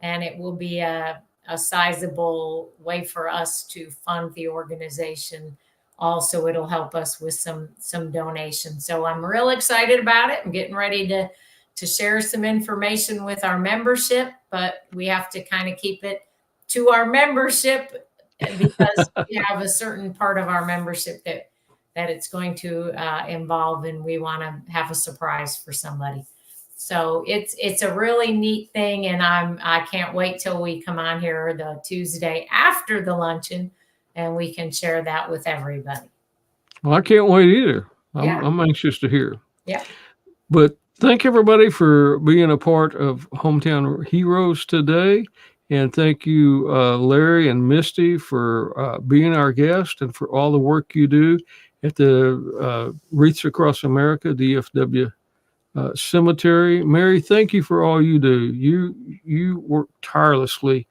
and it will be a sizable way for us to fund the organization. Also, it'll help us with some donations. So I'm real excited about it. I'm getting ready to share some information with our membership, but we have to kind of keep it to our membership, because we have a certain part of our membership that it's going to involve, and we want to have a surprise for somebody. So it's a really neat thing, and I can't wait till we come on here the Tuesday after the luncheon, and we can share that with everybody. Well, I can't wait either. I'm anxious to hear. Yeah. But thank everybody for being a part of Hometown Heroes today. And thank you, Larry and Misty, for being our guest and for all the work you do at the Wreaths Across America, DFW Cemetery. Mary, thank you for all you do. You work tirelessly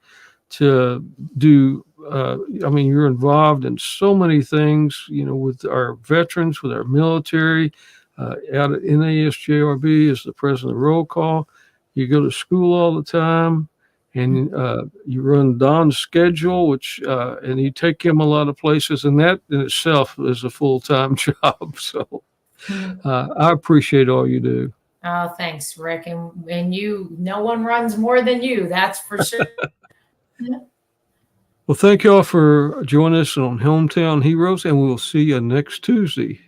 to do, you're involved in so many things, with our veterans, with our military, out at NASJRB as the president of Roll Call. You go to school all the time, and you run Don's schedule, which and you take him a lot of places, and that in itself is a full-time job. So I appreciate all you do. Oh, thanks, Rick. And no one runs more than you, that's for sure. Well, thank you all for joining us on Hometown Heroes, and we'll see you next Tuesday.